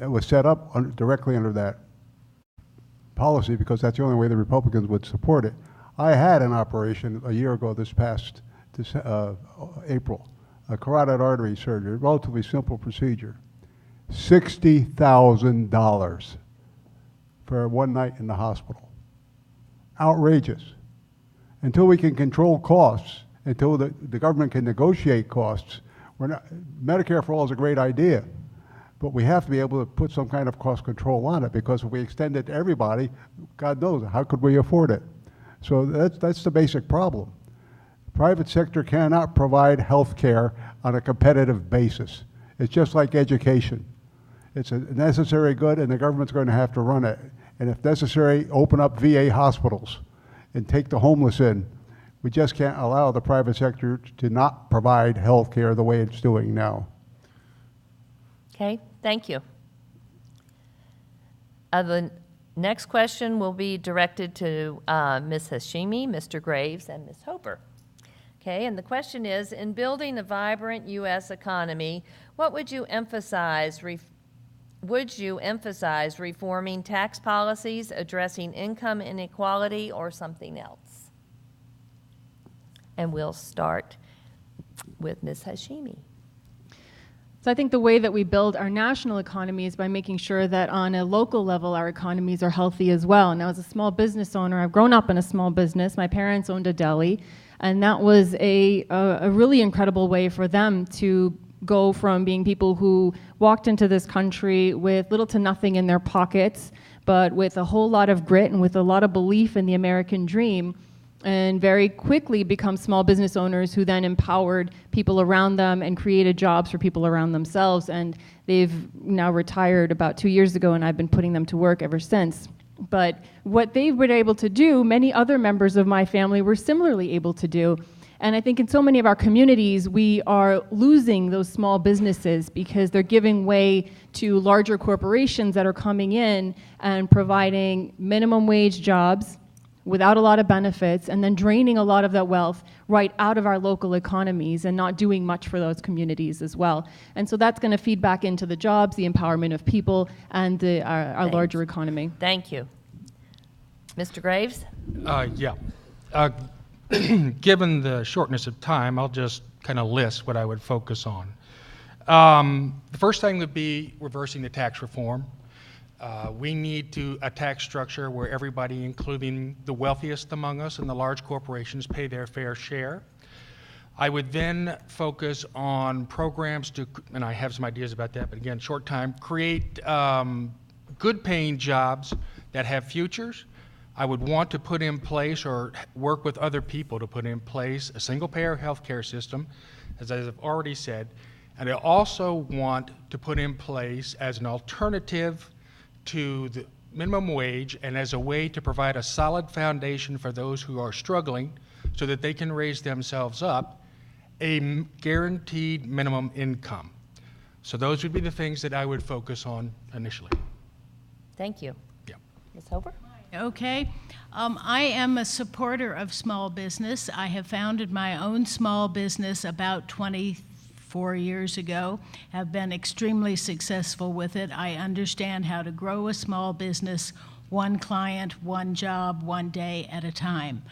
It was set up directly under that policy because that's the only way the Republicans would support it. I had an operation a year ago this past April, a carotid artery surgery, relatively simple procedure, $60,000 for one night in the hospital. Outrageous. Until we can control costs, until the government can negotiate costs, Medicare for All is a great idea, but we have to be able to put some kind of cost control on it, because if we extend it to everybody, God knows, how could we afford it? So that's the basic problem. The private sector cannot provide health care on a competitive basis. It's just like education. It's a necessary good, and the government's going to have to run it. and if necessary, open up VA hospitals and take the homeless in. We just can't allow the private sector to not provide health care the way it's doing now. Okay, thank you. The next question will be directed to Ms. Hashimi, Mr. Graves, and Ms. Hoper. Okay, and the question is, in building a vibrant U.S. economy, what would you emphasize? Would you emphasize reforming tax policies, addressing income inequality, or something else? And we'll start with Ms. Hashimi. So I think the way that we build our national economy is by making sure that on a local level our economies are healthy as well. Now, as a small business owner, I've grown up in a small business. My parents owned a deli, and that was a really incredible way for them to go from being people who walked into this country with little to nothing in their pockets, but with a whole lot of grit and with a lot of belief in the American dream, and very quickly become small business owners who then empowered people around them and created jobs for people around themselves. And they've now retired about 2 years ago, and I've been putting them to work ever since. But what they've been able to do, many other members of my family were similarly able to do. And I think in so many of our communities, we are losing those small businesses because they're giving way to larger corporations that are coming in and providing minimum wage jobs without a lot of benefits, and then draining a lot of that wealth right out of our local economies and not doing much for those communities as well. And so that's going to feed back into the jobs, the empowerment of people, and our larger economy. Thank you. Mr. Graves? Yeah. Given the shortness of time, I'll just kind of list what I would focus on. The first thing would be reversing the tax reform. We need a tax structure where everybody, including the wealthiest among us and the large corporations, pay their fair share. I would then focus on programs to, and I have some ideas about that, but again, short time, create good paying jobs that have futures. I would want to put in place or work with other people to put in place a single payer healthcare system, as I've already said. And I also want to put in place as an alternative to the minimum wage and as a way to provide a solid foundation for those who are struggling so that they can raise themselves up, a guaranteed minimum income. So those would be the things that I would focus on initially. Thank you. Yeah. Ms. Hoper? Okay. I am a supporter of small business. I have founded my own small business about 24 years ago, have been extremely successful with it. I understand how to grow a small business, one client, one job, one day at a time.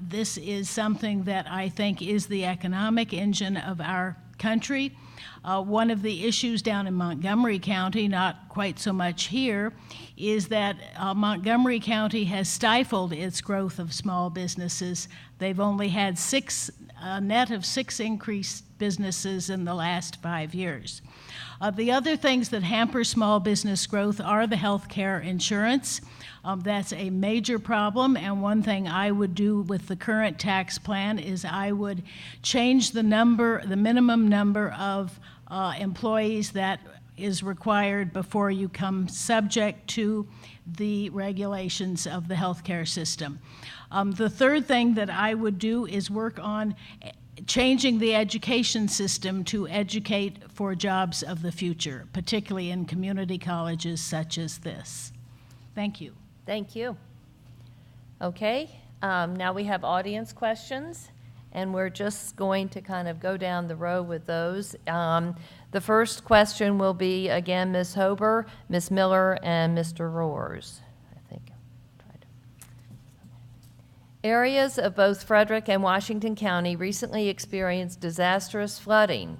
This is something that I think is the economic engine of our country. One of the issues down in Montgomery County, not quite so much here, is that Montgomery County has stifled its growth of small businesses. They've only had a net of 6 increased businesses in the last 5 years. The other things that hamper small business growth are the health care insurance. That's a major problem, and one thing I would do with the current tax plan is I would change the minimum number of employees that is required before you come subject to the regulations of the healthcare system. The third thing that I would do is work on changing the education system to educate for jobs of the future, particularly in community colleges such as this. Thank you. Thank you. Okay, now we have audience questions, and we're just going to kind of go down the row with those. The first question will be, again, Ms. Hober, Ms. Miller, and Mr. Rohrs. Areas of both Frederick and Washington County recently experienced disastrous flooding.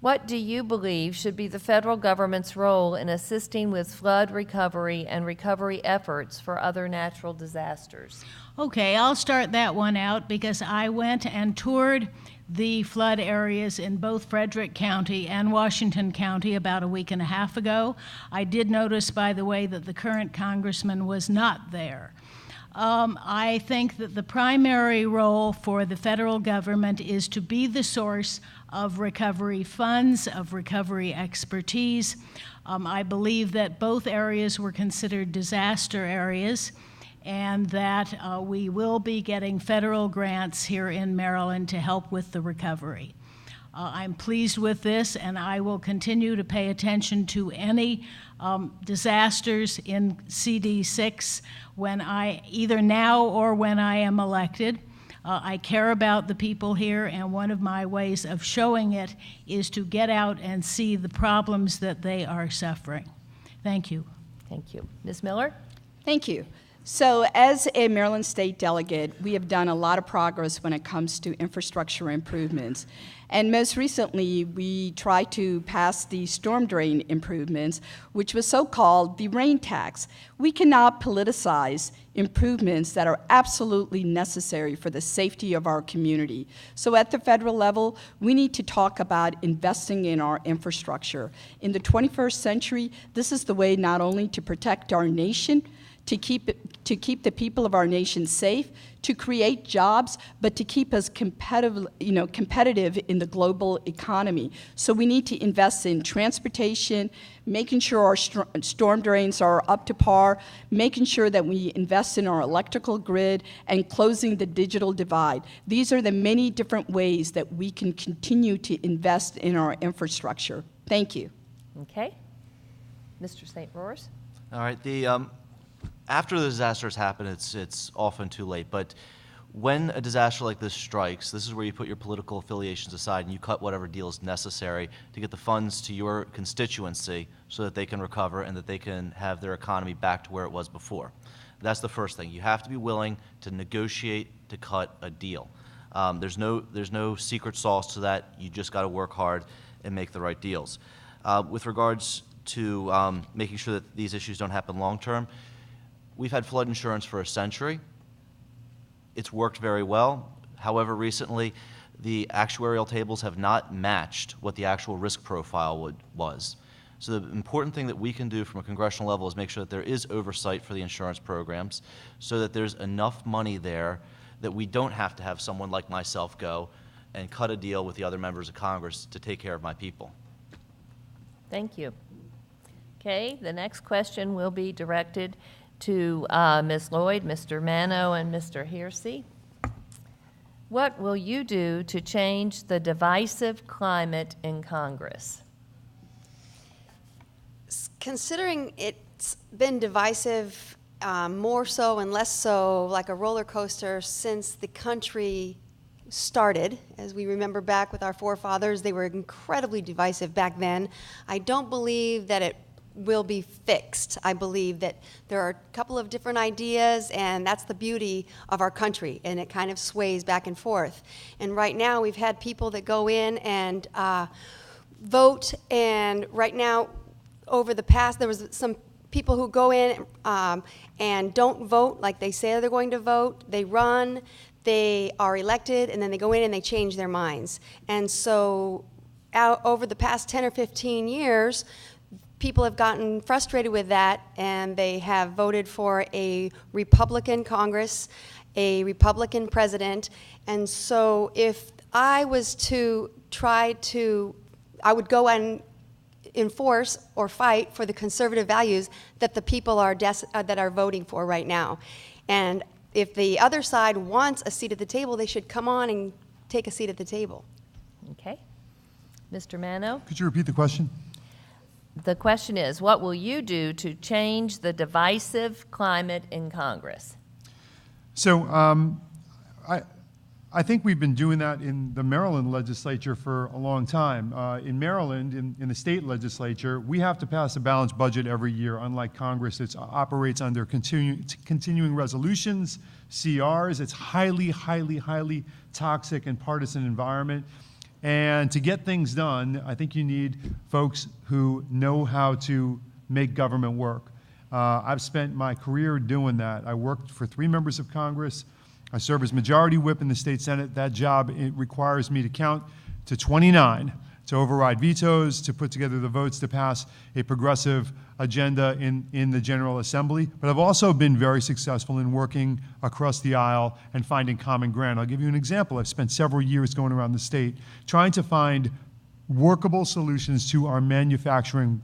What do you believe should be the federal government's role in assisting with flood recovery and recovery efforts for other natural disasters? Okay, I'll start that one out because I went and toured the flood areas in both Frederick County and Washington County about a week and a half ago. I did notice, by the way, that the current congressman was not there. I think that the primary role for the federal government is to be the source of recovery funds, of recovery expertise. I believe that both areas were considered disaster areas, and that we will be getting federal grants here in Maryland to help with the recovery. I'm pleased with this, and I will continue to pay attention to any disasters in CD6 when either now or when I am elected. I care about the people here, and one of my ways of showing it is to get out and see the problems that they are suffering. Thank you. Thank you. Ms. Miller? Thank you. So as a Maryland State delegate, we have done a lot of progress when it comes to infrastructure improvements. And most recently, we tried to pass the storm drain improvements, which was so-called the rain tax. We cannot politicize improvements that are absolutely necessary for the safety of our community. So at the federal level, we need to talk about investing in our infrastructure. In the 21st century, this is the way not only to protect our nation, to keep the people of our nation safe, to create jobs, but to keep us competitive in the global economy. So we need to invest in transportation, making sure our storm drains are up to par, making sure that we invest in our electrical grid, and closing the digital divide. These are the many different ways that we can continue to invest in our infrastructure. Thank you. Okay. Mr. St. Rohrs? All right. After the disasters happen, it's often too late. But when a disaster like this strikes, this is where you put your political affiliations aside and you cut whatever deal is necessary to get the funds to your constituency so that they can recover and that they can have their economy back to where it was before. That's the first thing. You have to be willing to negotiate to cut a deal. There's no secret sauce to that. You just got to work hard and make the right deals. With regards to making sure that these issues don't happen long term, we've had flood insurance for a century. It's worked very well. However, recently, the actuarial tables have not matched what the actual risk profile was. So the important thing that we can do from a congressional level is make sure that there is oversight for the insurance programs so that there's enough money there that we don't have to have someone like myself go and cut a deal with the other members of Congress to take care of my people. Thank you. Okay, the next question will be directed to Ms. Lloyd, Mr. Manno, and Mr. Hersey. What will you do to change the divisive climate in Congress? Considering it's been divisive, more so and less so, like a roller coaster since the country started. As we remember back with our forefathers, they were incredibly divisive back then. I don't believe that it will be fixed. I believe that there are a couple of different ideas, and that's the beauty of our country, and it kind of sways back and forth. And right now, we've had people that go in and vote, and right now, over the past, there was some people who go in and don't vote like they say they're going to vote. They run, they are elected, and then they go in and they change their minds. And so over the past 10 or 15 years, people have gotten frustrated with that, and they have voted for a Republican Congress, a Republican president. And so if I was to I would go and enforce or fight for the conservative values that the people that are voting for right now. And if the other side wants a seat at the table, they should come on and take a seat at the table. Okay. Mr. Manno? Could you repeat the question? The question is, what will you do to change the divisive climate in Congress? So I think we've been doing that in the Maryland legislature for a long time. In Maryland, in the state legislature, we have to pass a balanced budget every year, unlike Congress. It operates under continuing resolutions, CRs. It's highly, highly, highly toxic and partisan environment. And to get things done, I think you need folks who know how to make government work. I've spent my career doing that. I worked for 3 members of Congress. I serve as majority whip in the state Senate. That job, it requires me to count to 29 to override vetoes, to put together the votes to pass a progressive agenda in the General Assembly. But I've also been very successful in working across the aisle and finding common ground. I'll give you an example. I've spent several years going around the state trying to find workable solutions to our manufacturing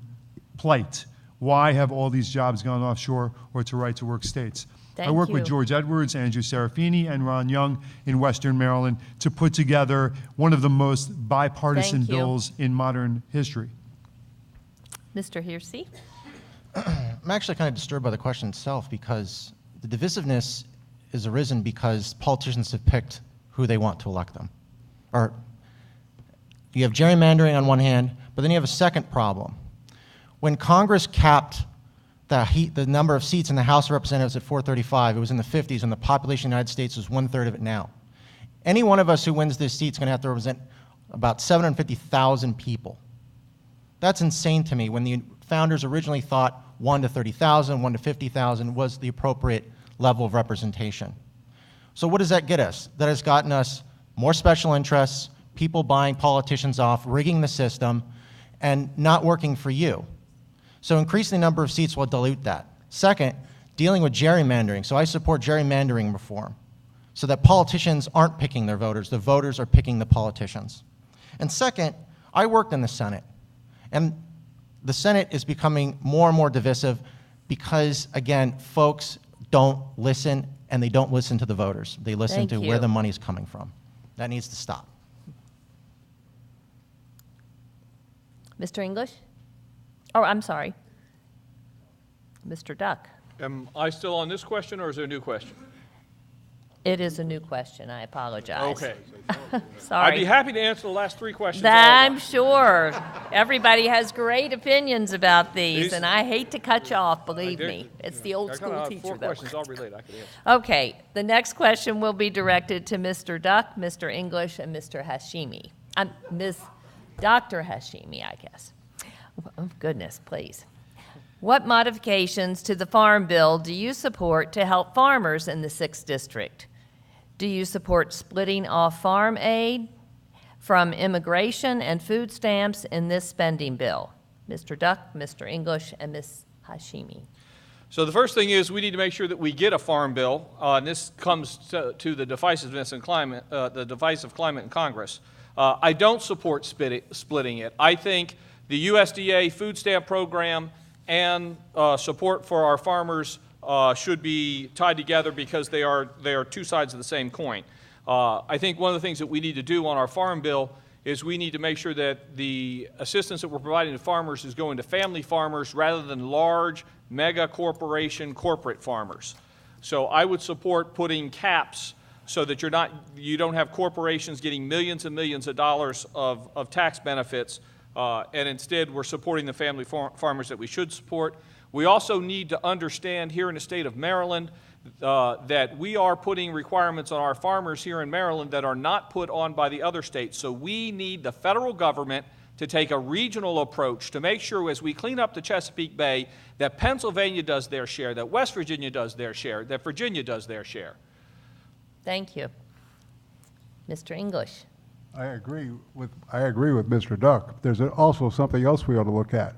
plight. Why have all these jobs gone offshore or to right-to-work states? I work with George Edwards, Andrew Serafini, and Ron Young in Western Maryland to put together one of the most bipartisan bills in modern history. Mr. Hersey? I'm actually kind of disturbed by the question itself because the divisiveness is arisen because politicians have picked who they want to elect them. Or you have gerrymandering on one hand, but then you have a second problem. When Congress capped the number of seats in the House of Representatives at 435, it was in the 50s, and the population of the United States is 1/3 of it now. Any one of us who wins this seat is going to have to represent about 750,000 people. That's insane to me when the founders originally thought 1 to 30,000, 1 to 50,000 was the appropriate level of representation. So what does that get us? That has gotten us more special interests, people buying politicians off, rigging the system, and not working for you. So increasing the number of seats will dilute that. Second, dealing with gerrymandering. So I support gerrymandering reform so that politicians aren't picking their voters. The voters are picking the politicians. And second, I worked in the Senate. And the Senate is becoming more and more divisive because, again, folks don't listen, and they don't listen to the voters. They listen to where the money's coming from. That needs to stop. Mr. English? Oh, I'm sorry. Mr. Duck. Am I still on this question, or is there a new question? It is a new question. I apologize. Okay. Sorry. I'd be happy to answer the last three questions. I'm sure. Everybody has great opinions about these, and I hate to cut you off, believe me. It's the old school teacher, four though. questions all related. I could answer. Okay. The next question will be directed to Mr. Duck, Mr. English, and Mr. Hashimi. Ms. Dr. Hashimi, I guess. Oh, goodness, please. What modifications to the Farm Bill do you support to help farmers in the 6th District? Do you support splitting off farm aid from immigration and food stamps in this spending bill? Mr. Duck, Mr. English, and Ms. Hashimi. So the first thing is we need to make sure that we get a farm bill, and this comes to the divisiveness and climate, the divisive climate in Congress. I don't support splitting it. I think the USDA food stamp program and support for our farmers should be tied together because they are two sides of the same coin. I think one of the things that we need to do on our farm bill is we need to make sure that the assistance that we're providing to farmers is going to family farmers rather than large mega corporation corporate farmers. So I would support putting caps so that you don't have corporations getting millions and millions of dollars of tax benefits, and instead we're supporting the family farmers that we should support. We also need to understand here in the state of Maryland that we are putting requirements on our farmers here in Maryland that are not put on by the other states. So we need the federal government to take a regional approach to make sure as we clean up the Chesapeake Bay that Pennsylvania does their share, that West Virginia does their share, that Virginia does their share. Thank you. Mr. English. I agree with Mr. Duck. There's also something else we ought to look at.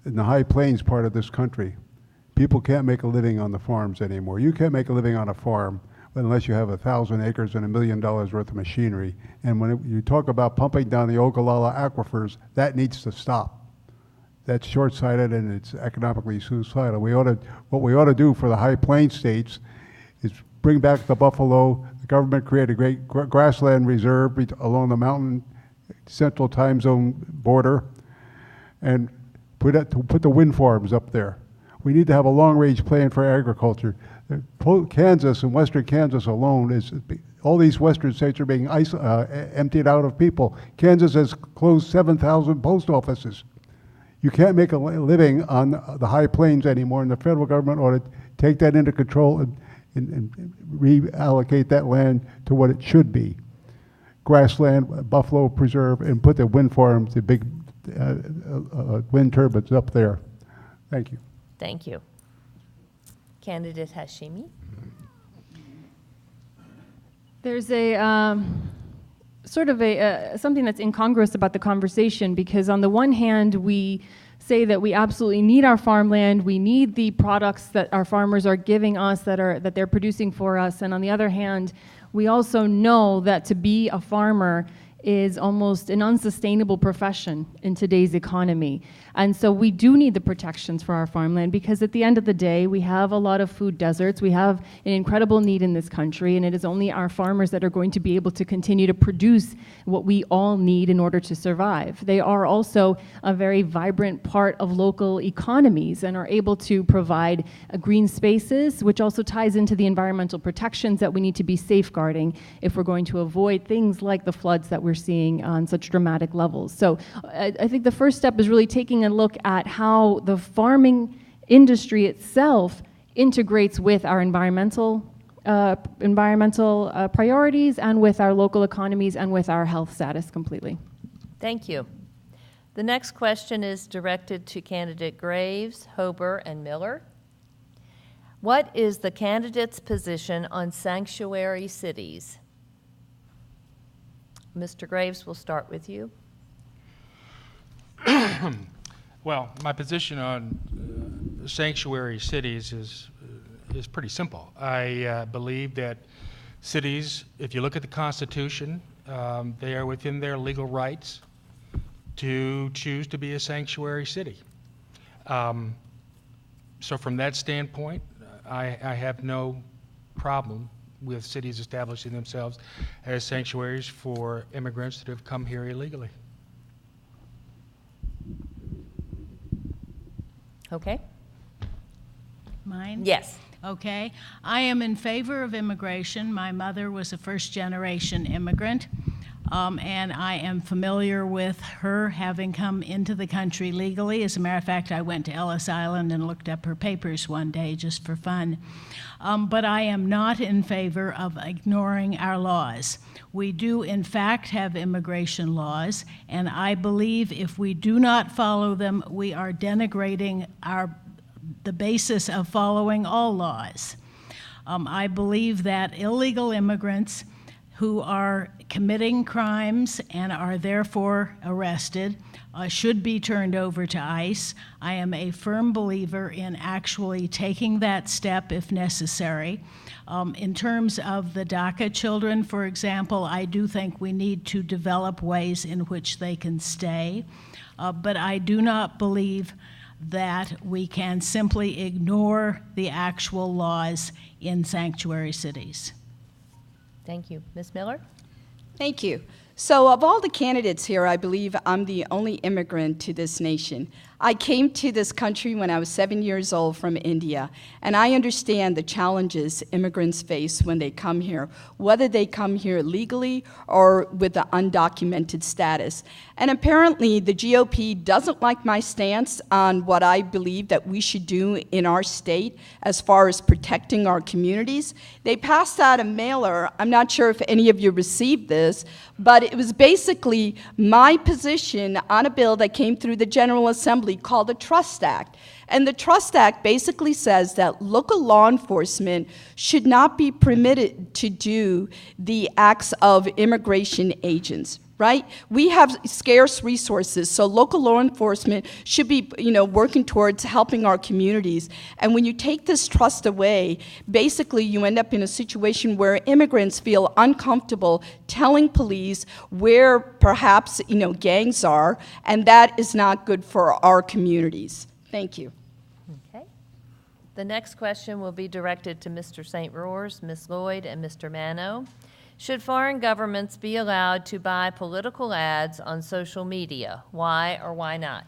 In the High Plains part of this country, people can't make a living on the farms anymore. You can't make a living on a farm unless you have 1,000 acres and $1 million worth of machinery. And when you talk about pumping down the Ogallala aquifers, that needs to stop. That's short-sighted and it's economically suicidal. What we ought to do for the High Plains states is bring back the buffalo. The government create a great grassland reserve along the mountain central time zone border and put the wind farms up there. We need to have a long-range plan for agriculture. Kansas and western Kansas alone all these western states are being emptied out of people. Kansas has closed 7,000 post offices. You can't make a living on the High Plains anymore, and the federal government ought to take that into control and reallocate that land to what it should be. Grassland, buffalo preserve, and put the wind farms, the big wind turbines up there. Thank you. Thank you. Candidate Hashimi. There's a sort of something that's incongruous about the conversation, because on the one hand, we say that we absolutely need our farmland, we need the products that our farmers are giving us, that they're producing for us, and on the other hand, we also know that to be a farmer is almost an unsustainable profession in today's economy. And so we do need the protections for our farmland, because at the end of the day, we have a lot of food deserts. We have an incredible need in this country, and it is only our farmers that are going to be able to continue to produce what we all need in order to survive. They are also a very vibrant part of local economies and are able to provide green spaces, which also ties into the environmental protections that we need to be safeguarding if we're going to avoid things like the floods that we're seeing on such dramatic levels. So I think the first step is really taking a look at how the farming industry itself integrates with our environmental priorities and with our local economies and with our health status completely. Thank you. The next question is directed to candidate Graves, Hober, and Miller. What is the candidate's position on sanctuary cities? Mr. Graves, we'll start with you. Well, my position on sanctuary cities is pretty simple. I believe that cities, if you look at the Constitution, they are within their legal rights to choose to be a sanctuary city. So from that standpoint, I have no problem with cities establishing themselves as sanctuaries for immigrants that have come here illegally. Okay. Mine? Yes. Okay. I am in favor of immigration. My mother was a first-generation immigrant, and I am familiar with her having come into the country legally. As a matter of fact, I went to Ellis Island and looked up her papers one day just for fun. But I am not in favor of ignoring our laws. We do, in fact, have immigration laws, and I believe if we do not follow them, we are denigrating the basis of following all laws. I believe that illegal immigrants who are committing crimes and are therefore arrested should be turned over to ICE. I am a firm believer in actually taking that step if necessary. In terms of the DACA children, for example, I do think we need to develop ways in which they can stay, but I do not believe that we can simply ignore the actual laws in sanctuary cities. Thank you. Ms. Miller? Thank you. So of all the candidates here, I believe I'm the only immigrant to this nation. I came to this country when I was 7 years old from India, and I understand the challenges immigrants face when they come here, whether they come here legally or with an undocumented status. And apparently the GOP doesn't like my stance on what I believe that we should do in our state as far as protecting our communities. They passed out a mailer, I'm not sure if any of you received this, but it was basically my position on a bill that came through the General Assembly called the Trust Act. And the Trust Act basically says that local law enforcement should not be permitted to do the acts of immigration agents, right? We have scarce resources, so local law enforcement should be, working towards helping our communities. And when you take this trust away, basically you end up in a situation where immigrants feel uncomfortable telling police where perhaps, gangs are, and that is not good for our communities. Thank you. Okay. The next question will be directed to Mr. St. Rohrs, Ms. Lloyd, and Mr. Manno. Should foreign governments be allowed to buy political ads on social media? Why or why not?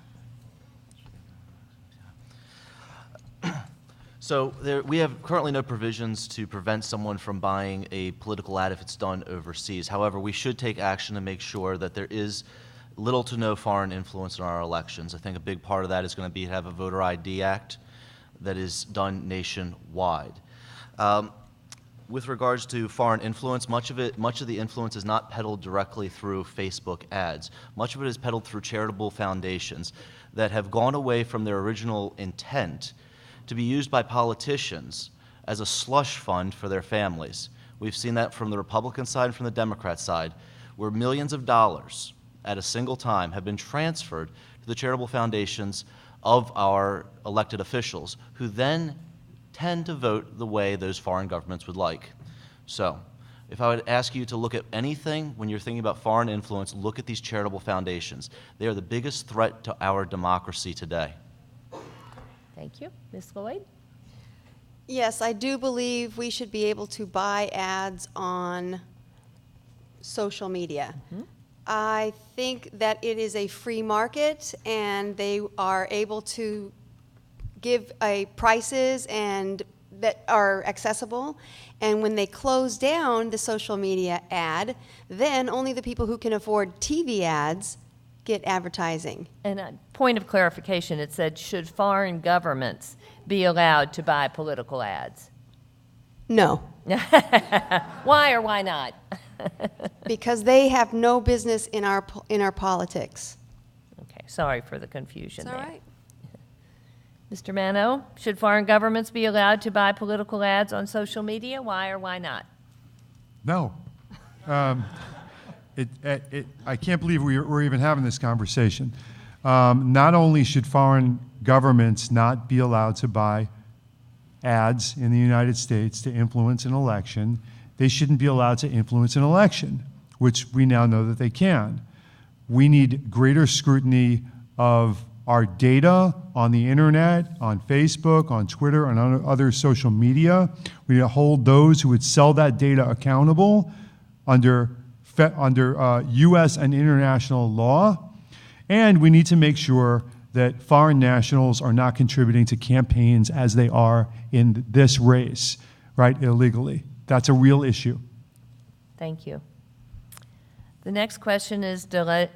So we have currently no provisions to prevent someone from buying a political ad if it's done overseas. However, we should take action to make sure that there is little to no foreign influence in our elections. I think a big part of that is going to be to have a voter ID act that is done nationwide. With regards to foreign influence, much of the influence is not peddled directly through Facebook ads. Much of it is peddled through charitable foundations that have gone away from their original intent to be used by politicians as a slush fund for their families. We've seen that from the Republican side and from the Democrat side, where millions of dollars at a single time have been transferred to the charitable foundations of our elected officials, who then tend to vote the way those foreign governments would like. So, if I would ask you to look at anything when you're thinking about foreign influence, look at these charitable foundations. They are the biggest threat to our democracy today. Thank you. Ms. Lloyd? Yes, I do believe we should be able to buy ads on social media. I think that it is a free market and they are able to give prices and that are accessible. And when they close down the social media ad, then only the people who can afford TV ads get advertising. And a point of clarification, it said, should foreign governments be allowed to buy political ads? No. Why or why not? Because they have no business in our politics. Okay, sorry for the confusion It's all there. right. Mr. Manno, should foreign governments be allowed to buy political ads on social media? Why or why not? No. I can't believe we're even having this conversation. Not only should foreign governments not be allowed to buy ads in the United States to influence an election, they shouldn't be allowed to influence an election, which we now know that they can. We need greater scrutiny of our data on the internet, on Facebook, on Twitter, and on other social media. We need to hold those who would sell that data accountable under U.S. and international law. And we need to make sure that foreign nationals are not contributing to campaigns as they are in this race, right, illegally. That's a real issue. Thank you. The next question is directed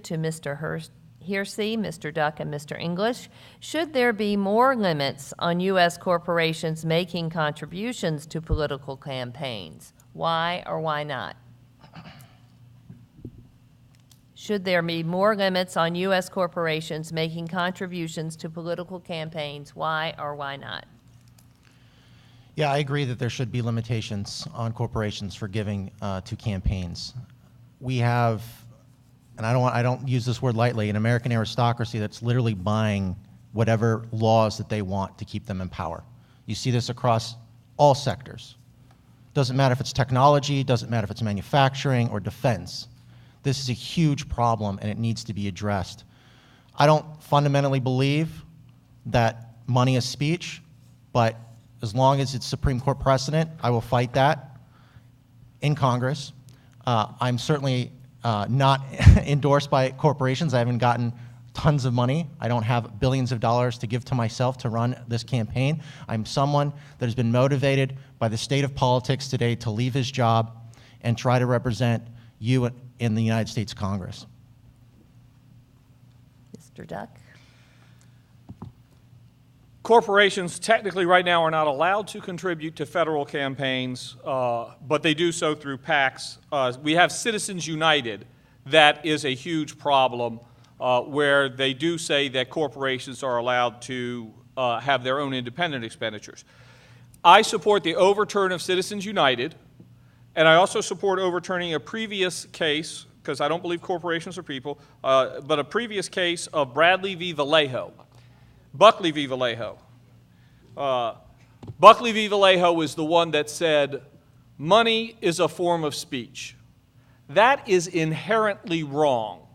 to Mr. Hearsey, Mr. Duck, and Mr. English. Should there be more limits on U.S. corporations making contributions to political campaigns? Why or why not? Should there be more limits on U.S. corporations making contributions to political campaigns? Why or why not? Yeah, I agree that there should be limitations on corporations for giving to campaigns. We have, and I don't use this word lightly, an American aristocracy that's literally buying whatever laws that they want to keep them in power. You see this across all sectors. Doesn't matter if it's technology, doesn't matter if it's manufacturing or defense. This is a huge problem and it needs to be addressed. I don't fundamentally believe that money is speech, but as long as it's Supreme Court precedent, I will fight that in Congress. I'm certainly not endorsed by corporations. I haven't gotten tons of money. I don't have billions of dollars to give to myself to run this campaign. I'm someone that has been motivated by the state of politics today to leave his job and try to represent you in the United States Congress. Mr. Duck? Corporations technically right now are not allowed to contribute to federal campaigns, but they do so through PACs. We have Citizens United. That is a huge problem where they do say that corporations are allowed to have their own independent expenditures. I support the overturn of Citizens United, and I also support overturning a previous case, because I don't believe corporations are people, but a previous case of Bradley v. Vallejo. Buckley v. Vallejo. Buckley v. Vallejo is the one that said, money is a form of speech. That is inherently wrong.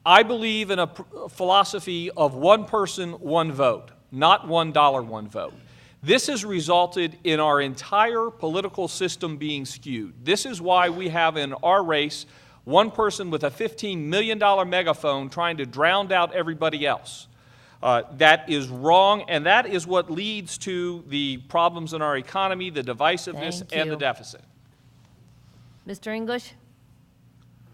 I believe in a philosophy of one person, one vote, not $1, one vote. This has resulted in our entire political system being skewed. This is why we have in our race one person with a $15 million megaphone trying to drown out everybody else. That is wrong, and that is what leads to the problems in our economy, the divisiveness, and the deficit. Mr. English?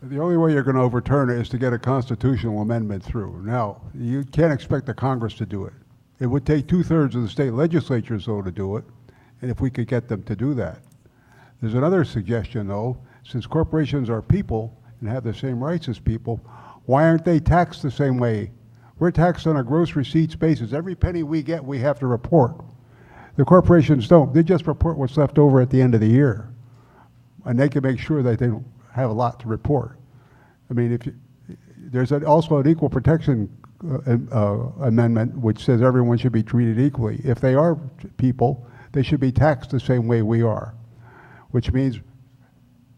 The only way you're going to overturn it is to get a constitutional amendment through. Now, you can't expect the Congress to do it. It would take 2/3 of the state legislatures, though, to do it, and if we could get them to do that. There's another suggestion, though. Since corporations are people and have the same rights as people, why aren't they taxed the same way? We're taxed on a gross receipts basis. Every penny we get, we have to report. The corporations don't. They just report what's left over at the end of the year. and they can make sure that they don't have a lot to report. I mean, there's also an equal protection amendment which says everyone should be treated equally. If they are people, they should be taxed the same way we are, which means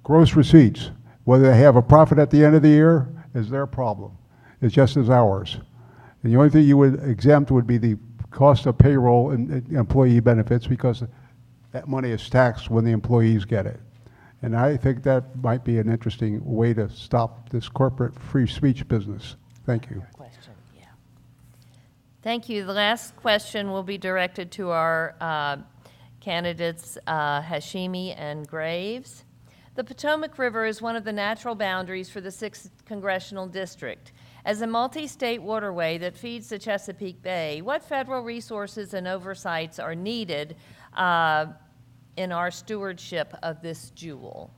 gross receipts, whether they have a profit at the end of the year, is their problem. It's just as ours. And the only thing you would exempt would be the cost of payroll and employee benefits, because that money is taxed when the employees get it. And I think that might be an interesting way to stop this corporate free speech business. Thank you. Thank you. The last question will be directed to our candidates Hashimi and Graves. The Potomac River is one of the natural boundaries for the 6th Congressional District. As a multi-state waterway that feeds the Chesapeake Bay, what federal resources and oversights are needed in our stewardship of this jewel?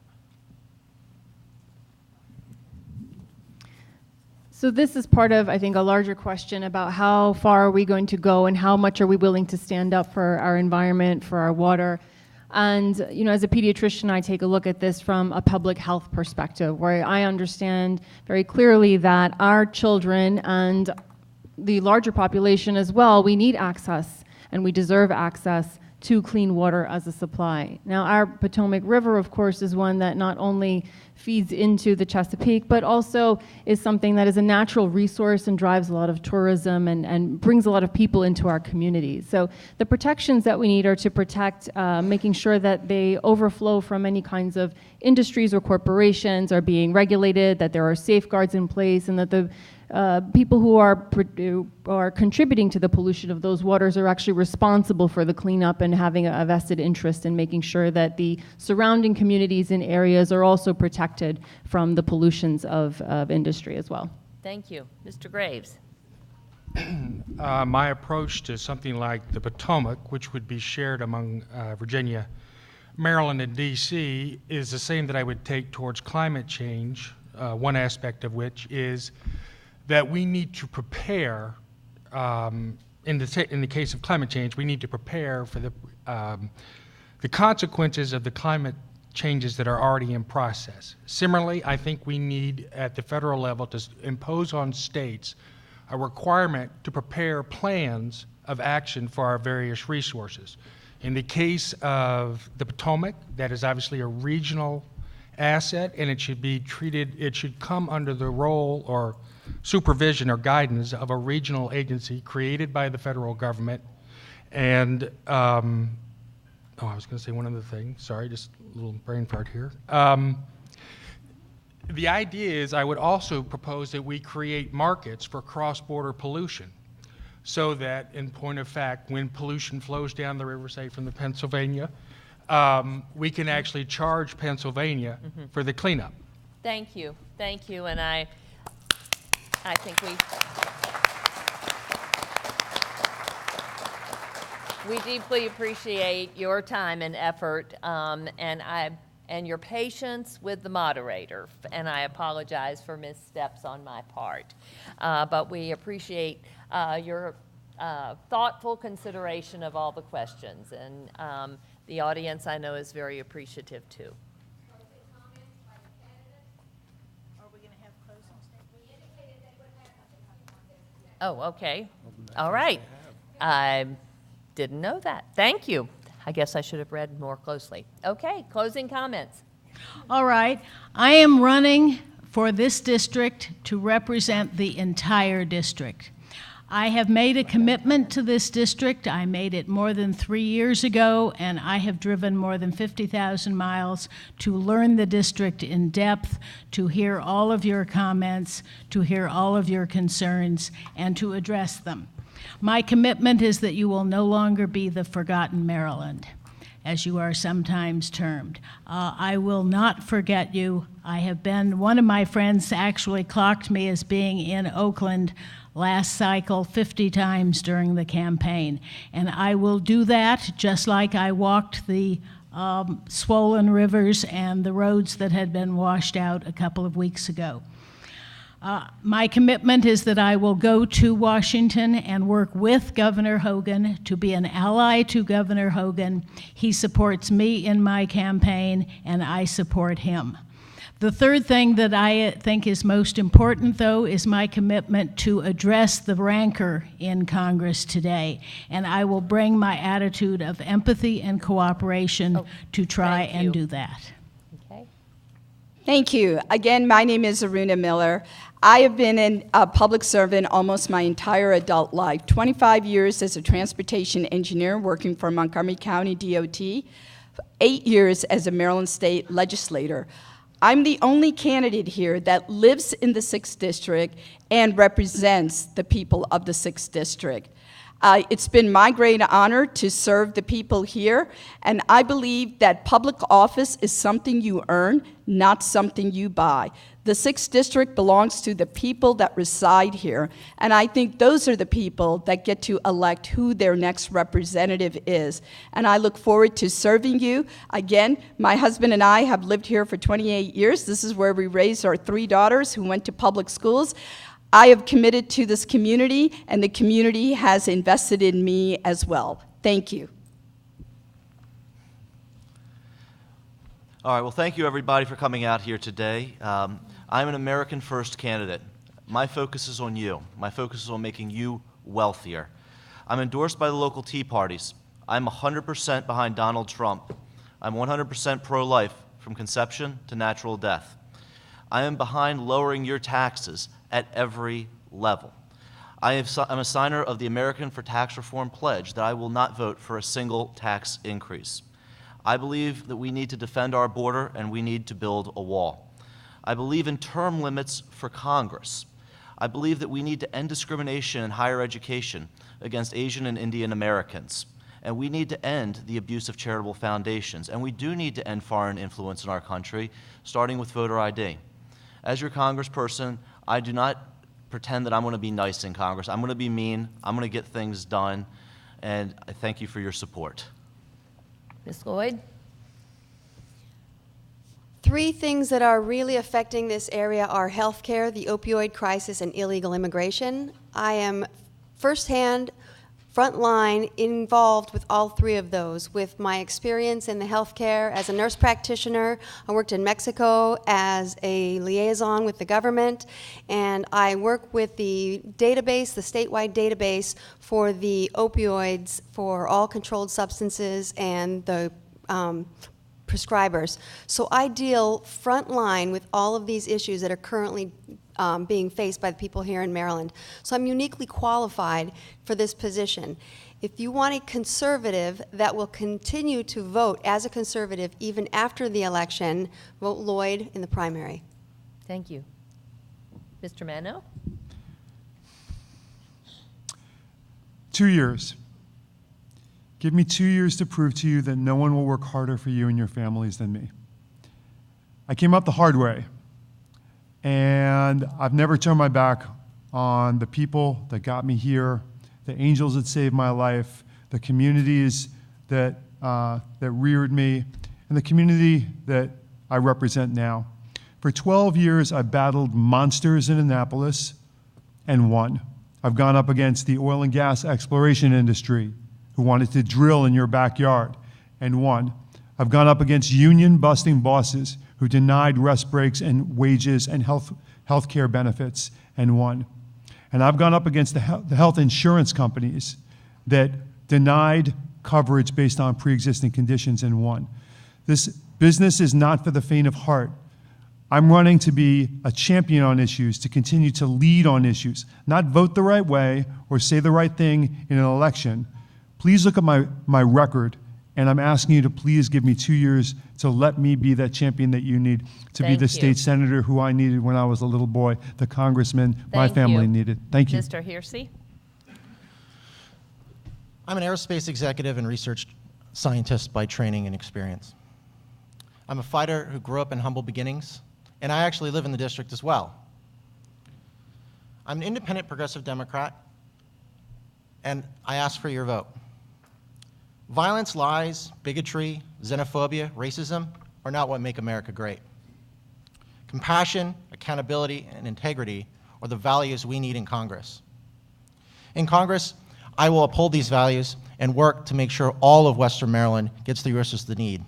So this is part of, I think, a larger question about how far are we going to go and how much are we willing to stand up for our environment, for our water. And, you know, as a pediatrician, I take a look at this from a public health perspective, where I understand very clearly that our children and the larger population as well, we need access and we deserve access to clean water as a supply. Now, our Potomac River, of course, is one that not only feeds into the Chesapeake, but also is something that is a natural resource and drives a lot of tourism and brings a lot of people into our communities. So the protections that we need are to protect, making sure that they overflow from any kinds of industries or corporations are being regulated, that there are safeguards in place, and that the people who are contributing to the pollution of those waters are actually responsible for the cleanup and having a vested interest in making sure that the surrounding communities and areas are also protected from the pollutions of industry as well. Thank you. Mr. Graves. My approach to something like the Potomac, which would be shared among Virginia, Maryland, and D.C., is the same that I would take towards climate change, one aspect of which is that we need to prepare, in the case of climate change, we need to prepare for the consequences of the climate changes that are already in process. Similarly, I think we need, at the federal level, to impose on states a requirement to prepare plans of action for our various resources. In the case of the Potomac, that is obviously a regional asset, and it should be treated, it should come under the role or supervision or guidance of a regional agency created by the federal government. And, I was going to say one other thing. Sorry, just a little brain fart here. The idea is I would also propose that we create markets for cross-border pollution, so that, in point of fact, when pollution flows down the river, say from the Pennsylvania, we can actually charge Pennsylvania for the cleanup. Thank you. Thank you. And I think we deeply appreciate your time and effort, and your patience with the moderator. And I apologize for missteps on my part. But we appreciate your thoughtful consideration of all the questions. And the audience, I know, is very appreciative, too. Oh, okay. All right. I didn't know that. Thank you. I guess I should have read more closely. Okay, closing comments. All right. I am running for this district to represent the entire district. I have made a commitment to this district. I made it more than 3 years ago, and I have driven more than 50,000 miles to learn the district in depth, to hear all of your comments, to hear all of your concerns, and to address them. My commitment is that you will no longer be the forgotten Maryland, as you are sometimes termed. I will not forget you. I have been, one of my friends actually clocked me as being in Oakland last cycle 50 times during the campaign. And I will do that just like I walked the swollen rivers and the roads that had been washed out a couple of weeks ago. My commitment is that I will go to Washington and work with Governor Hogan to be an ally to Governor Hogan. He supports me in my campaign, and I support him. The third thing that I think is most important, though, is my commitment to address the rancor in Congress today. And I will bring my attitude of empathy and cooperation to try and do that. Okay. Thank you. Again, my name is Aruna Miller. I have been a public servant almost my entire adult life, 25 years as a transportation engineer working for Montgomery County DOT, 8 years as a Maryland State legislator. I'm the only candidate here that lives in the 6th District and represents the people of the 6th District. It's been my great honor to serve the people here, and I believe that public office is something you earn, not something you buy. The 6th District belongs to the people that reside here, and I think those are the people that get to elect who their next representative is. And I look forward to serving you. Again, my husband and I have lived here for 28 years. This is where we raised our 3 daughters who went to public schools. I have committed to this community, and the community has invested in me as well. Thank you. All right, well, thank you, everybody, for coming out here today. I'm an American First candidate. My focus is on you. My focus is on making you wealthier. I'm endorsed by the local Tea Parties. I'm 100% behind Donald Trump. I'm 100% pro-life from conception to natural death. I am behind lowering your taxes at every level. I'm a signer of the American for Tax Reform pledge that I will not vote for a single tax increase. I believe that we need to defend our border and we need to build a wall. I believe in term limits for Congress. I believe that we need to end discrimination in higher education against Asian and Indian Americans. And we need to end the abuse of charitable foundations. And we do need to end foreign influence in our country, starting with voter ID. As your congressperson, I do not pretend that I'm going to be nice in Congress. I'm going to be mean. I'm going to get things done. And I thank you for your support. Ms. Lloyd? 3 things that are really affecting this area are healthcare, the opioid crisis, and illegal immigration. I am firsthand, frontline, involved with all 3 of those. With my experience in the healthcare as a nurse practitioner, I worked in Mexico as a liaison with the government, and I work with the database, the statewide database for the opioids for all controlled substances and the prescribers. So I deal frontline with all of these issues that are currently being faced by the people here in Maryland. So I'm uniquely qualified for this position. If you want a conservative that will continue to vote as a conservative even after the election, vote Lloyd in the primary. Thank you. Mr. Manno? 2 years. Give me 2 years to prove to you that no one will work harder for you and your families than me. I came up the hard way, and I've never turned my back on the people that got me here, the angels that saved my life, the communities that reared me, and the community that I represent now. For 12 years, I've battled monsters in Annapolis and won. I've gone up against the oil and gas exploration industry, who wanted to drill in your backyard, and won. I've gone up against union-busting bosses who denied rest breaks and wages and health care benefits, and won. And I've gone up against the health insurance companies that denied coverage based on pre-existing conditions, and won. This business is not for the faint of heart. I'm running to be a champion on issues, to continue to lead on issues, not vote the right way or say the right thing in an election. Please look at my record, and I'm asking you to please give me 2 years to let me be that champion that you need, to be the state senator who I needed when I was a little boy, the congressman my family needed. Thank you. Mr. Hersey? I'm an aerospace executive and research scientist by training and experience. I'm a fighter who grew up in humble beginnings, and I actually live in the district as well. I'm an independent progressive Democrat, and I ask for your vote. Violence, lies, bigotry, xenophobia, racism are not what make America great. Compassion, accountability, and integrity are the values we need in Congress. In Congress, I will uphold these values and work to make sure all of Western Maryland gets the resources they need.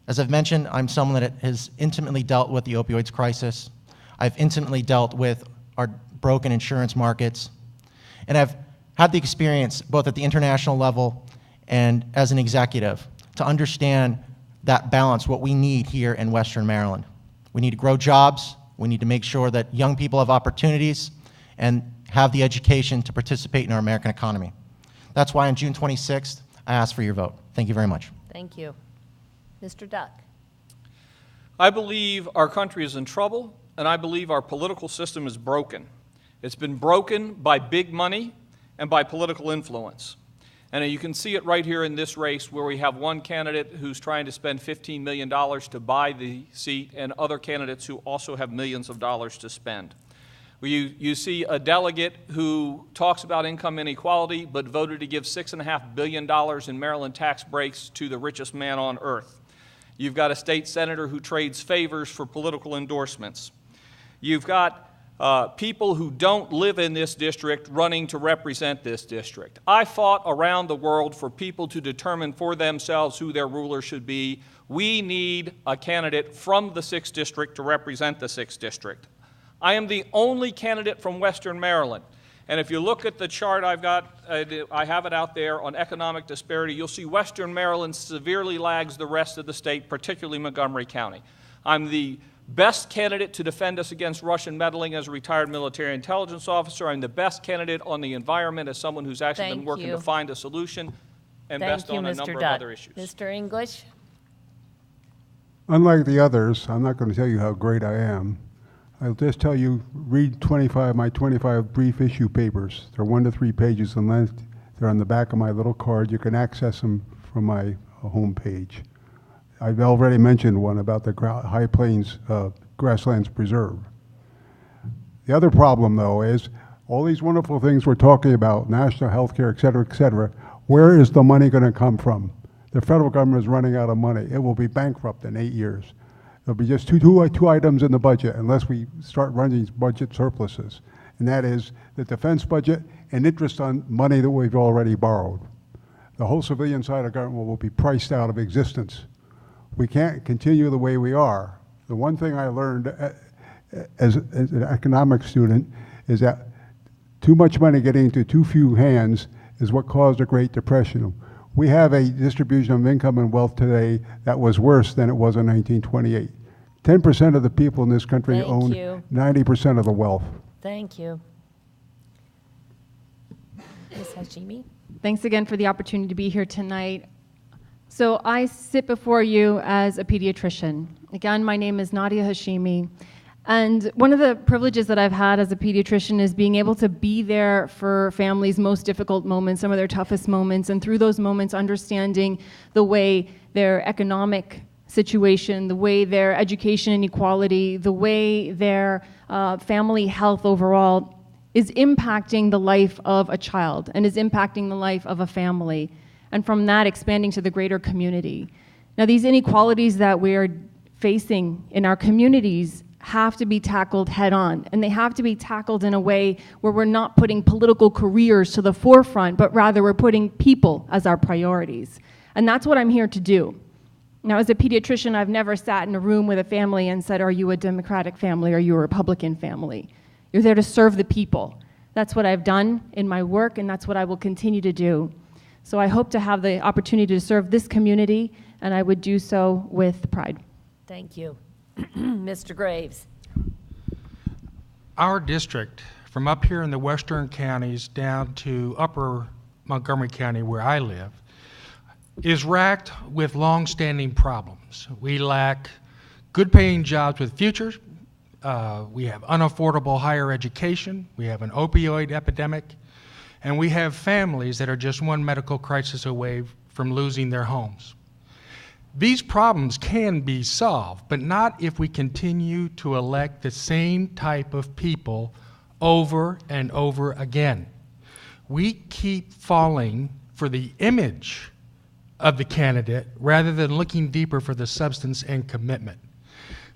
As I've mentioned, I'm someone that has intimately dealt with the opioids crisis. I've intimately dealt with our broken insurance markets, and I've had the experience both at the international level and as an executive to understand that balance, what we need here in Western Maryland. We need to grow jobs, we need to make sure that young people have opportunities and have the education to participate in our American economy. That's why on June 26th, I ask for your vote. Thank you very much. Thank you. Mr. Duck. I believe our country is in trouble, and I believe our political system is broken. It's been broken by big money and by political influence. And you can see it right here in this race where we have one candidate who's trying to spend $15 million to buy the seat and other candidates who also have millions of dollars to spend. You see a delegate who talks about income inequality but voted to give $6.5 billion in Maryland tax breaks to the richest man on earth. You've got a state senator who trades favors for political endorsements. You've got people who don't live in this district running to represent this district. I fought around the world for people to determine for themselves who their ruler should be. We need a candidate from the 6th District to represent the 6th District. I am the only candidate from Western Maryland. And if you look at the chart I've got, I have it out there on economic disparity, you'll see Western Maryland severely lags the rest of the state, particularly Montgomery County. I'm the best candidate to defend us against Russian meddling as a retired military intelligence officer. I'm the best candidate on the environment as someone who's actually been working to find a solution, and best on a number of other issues. Mr. English? Unlike the others, I'm not going to tell you how great I am. I'll just tell you, read my 25 brief issue papers. They're 1 to 3 pages in length. They're on the back of my little card. You can access them from my home page. I've already mentioned one about the High Plains Grasslands Preserve. The other problem, though, is all these wonderful things we're talking about, national health care, et cetera, where is the money going to come from? The federal government is running out of money. It will be bankrupt in 8 years. There'll be just two items in the budget unless we start running these budget surpluses, and that is the defense budget and interest on money that we've already borrowed. The whole civilian side of government will be priced out of existence. We can't continue the way we are. The one thing I learned as an economics student is that too much money getting into too few hands is what caused the Great Depression. We have a distribution of income and wealth today that was worse than it was in 1928. 10% of the people in this country own 90% of the wealth. Thank you. Ms. Hashimi? Thanks again for the opportunity to be here tonight. So I sit before you as a pediatrician. Again, my name is Nadia Hashimi. And one of the privileges that I've had as a pediatrician is being able to be there for families' most difficult moments, some of their toughest moments, and through those moments understanding the way their economic situation, the way their education inequality, the way their family health overall is impacting the life of a child and is impacting the life of a family, and from that expanding to the greater community. Now, these inequalities that we are facing in our communities have to be tackled head on, and they have to be tackled in a way where we're not putting political careers to the forefront, but rather we're putting people as our priorities. And that's what I'm here to do. Now, as a pediatrician, I've never sat in a room with a family and said, are you a Democratic family? Are you a Republican family? You're there to serve the people. That's what I've done in my work, and that's what I will continue to do. So I hope to have the opportunity to serve this community, and I would do so with pride. Thank you. Mr. Graves. Our district, from up here in the western counties down to upper Montgomery County where I live, is racked with long-standing problems. We lack good-paying jobs with futures. We have unaffordable higher education. We have an opioid epidemic. And we have families that are just one medical crisis away from losing their homes. These problems can be solved, but not if we continue to elect the same type of people over and over again. We keep falling for the image of the candidate rather than looking deeper for the substance and commitment.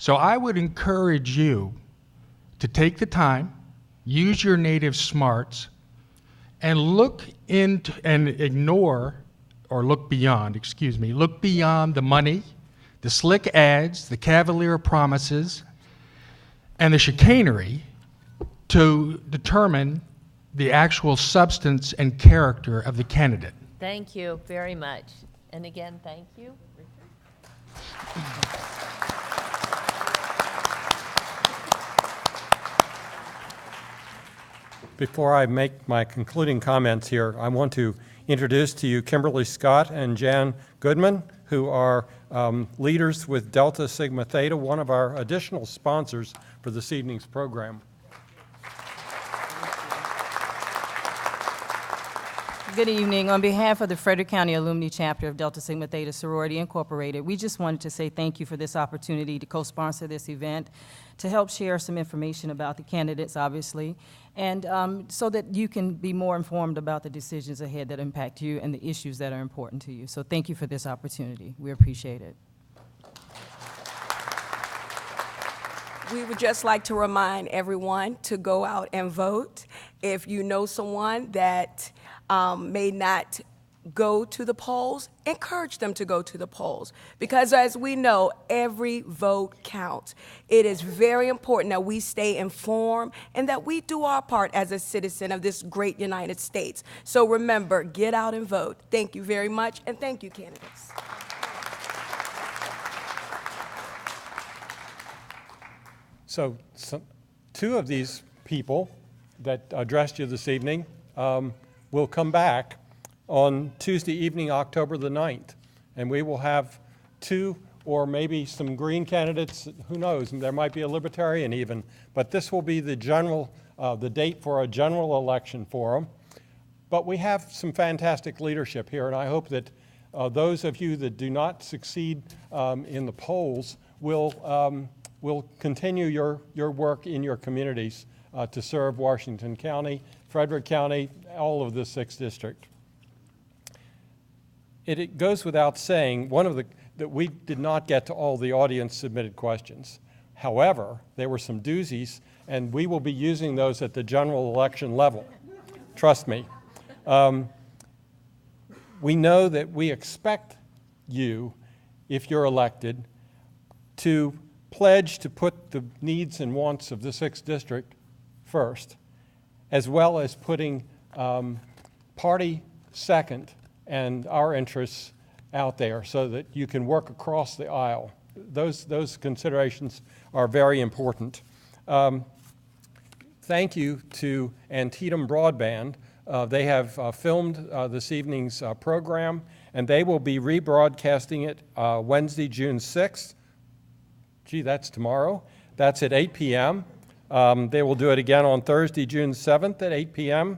So I would encourage you to take the time, use your native smarts, and look into and ignore, or look beyond the money, the slick ads, the cavalier promises, and the chicanery to determine the actual substance and character of the candidate. Thank you very much. And again, thank you. Before I make my concluding comments here, I want to introduce to you Kimberly Scott and Jan Goodman, who are leaders with Delta Sigma Theta, one of our additional sponsors for this evening's program. Good evening. On behalf of the Frederick County Alumni Chapter of Delta Sigma Theta Sorority Incorporated, we just wanted to say thank you for this opportunity to co-sponsor this event, to help share some information about the candidates, obviously, and so that you can be more informed about the decisions ahead that impact you and the issues that are important to you. So thank you for this opportunity. We appreciate it. We would just like to remind everyone to go out and vote. If you know someone that may not go to the polls, encourage them to go to the polls. Because as we know, every vote counts. It is very important that we stay informed and that we do our part as a citizen of this great United States. So remember, get out and vote. Thank you very much, and thank you, candidates. So two of these people that addressed you this evening will come back on Tuesday evening, October the 9th, and we will have two or maybe some Green candidates, who knows, there might be a Libertarian even, but this will be the the date for a general election for them. But we have some fantastic leadership here, and I hope that those of you that do not succeed in the polls will continue your work in your communities to serve Washington County, Frederick County, all of the 6th District. It goes without saying, that we did not get to all the audience submitted questions. However, there were some doozies, and we will be using those at the general election level. Trust me. We know that we expect you, if you're elected, to pledge to put the needs and wants of the 6th District first, as well as putting party second and our interests out there so that you can work across the aisle. Those considerations are very important. Thank you to Antietam Broadband. They have filmed this evening's program, and they will be rebroadcasting it Wednesday, June 6th. Gee, that's tomorrow. That's at 8 p.m. They will do it again on Thursday, June 7th at 8 p.m.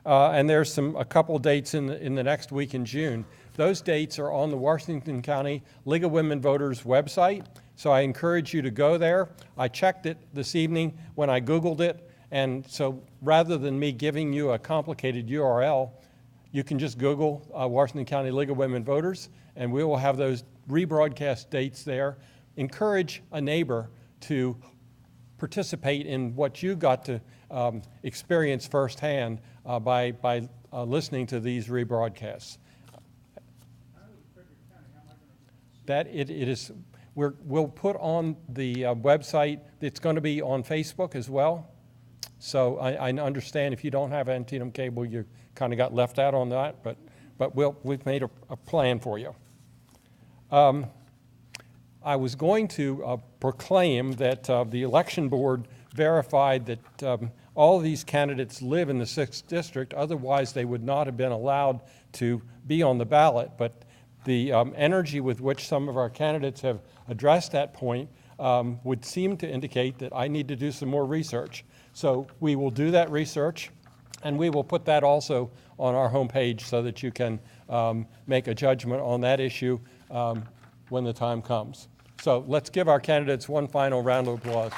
And there's a couple dates in the next week in June. Those dates are on the Washington County League of Women Voters website, so I encourage you to go there. I checked it this evening when I Googled it, and so rather than me giving you a complicated URL, you can just Google Washington County League of Women Voters, and we will have those rebroadcast dates there. Encourage a neighbor to participate in what you got to experience firsthand by listening to these rebroadcasts. That it is, we'll put on the website. It's going to be on Facebook as well. So I understand if you don't have Antietam cable, you kind of got left out on that, but we've made a plan for you. I was going to proclaim that the election board verified that all of these candidates live in the 6th District, otherwise they would not have been allowed to be on the ballot. But the energy with which some of our candidates have addressed that point would seem to indicate that I need to do some more research. So we will do that research, and we will put that also on our homepage so that you can make a judgment on that issue when the time comes. So let's give our candidates one final round of applause.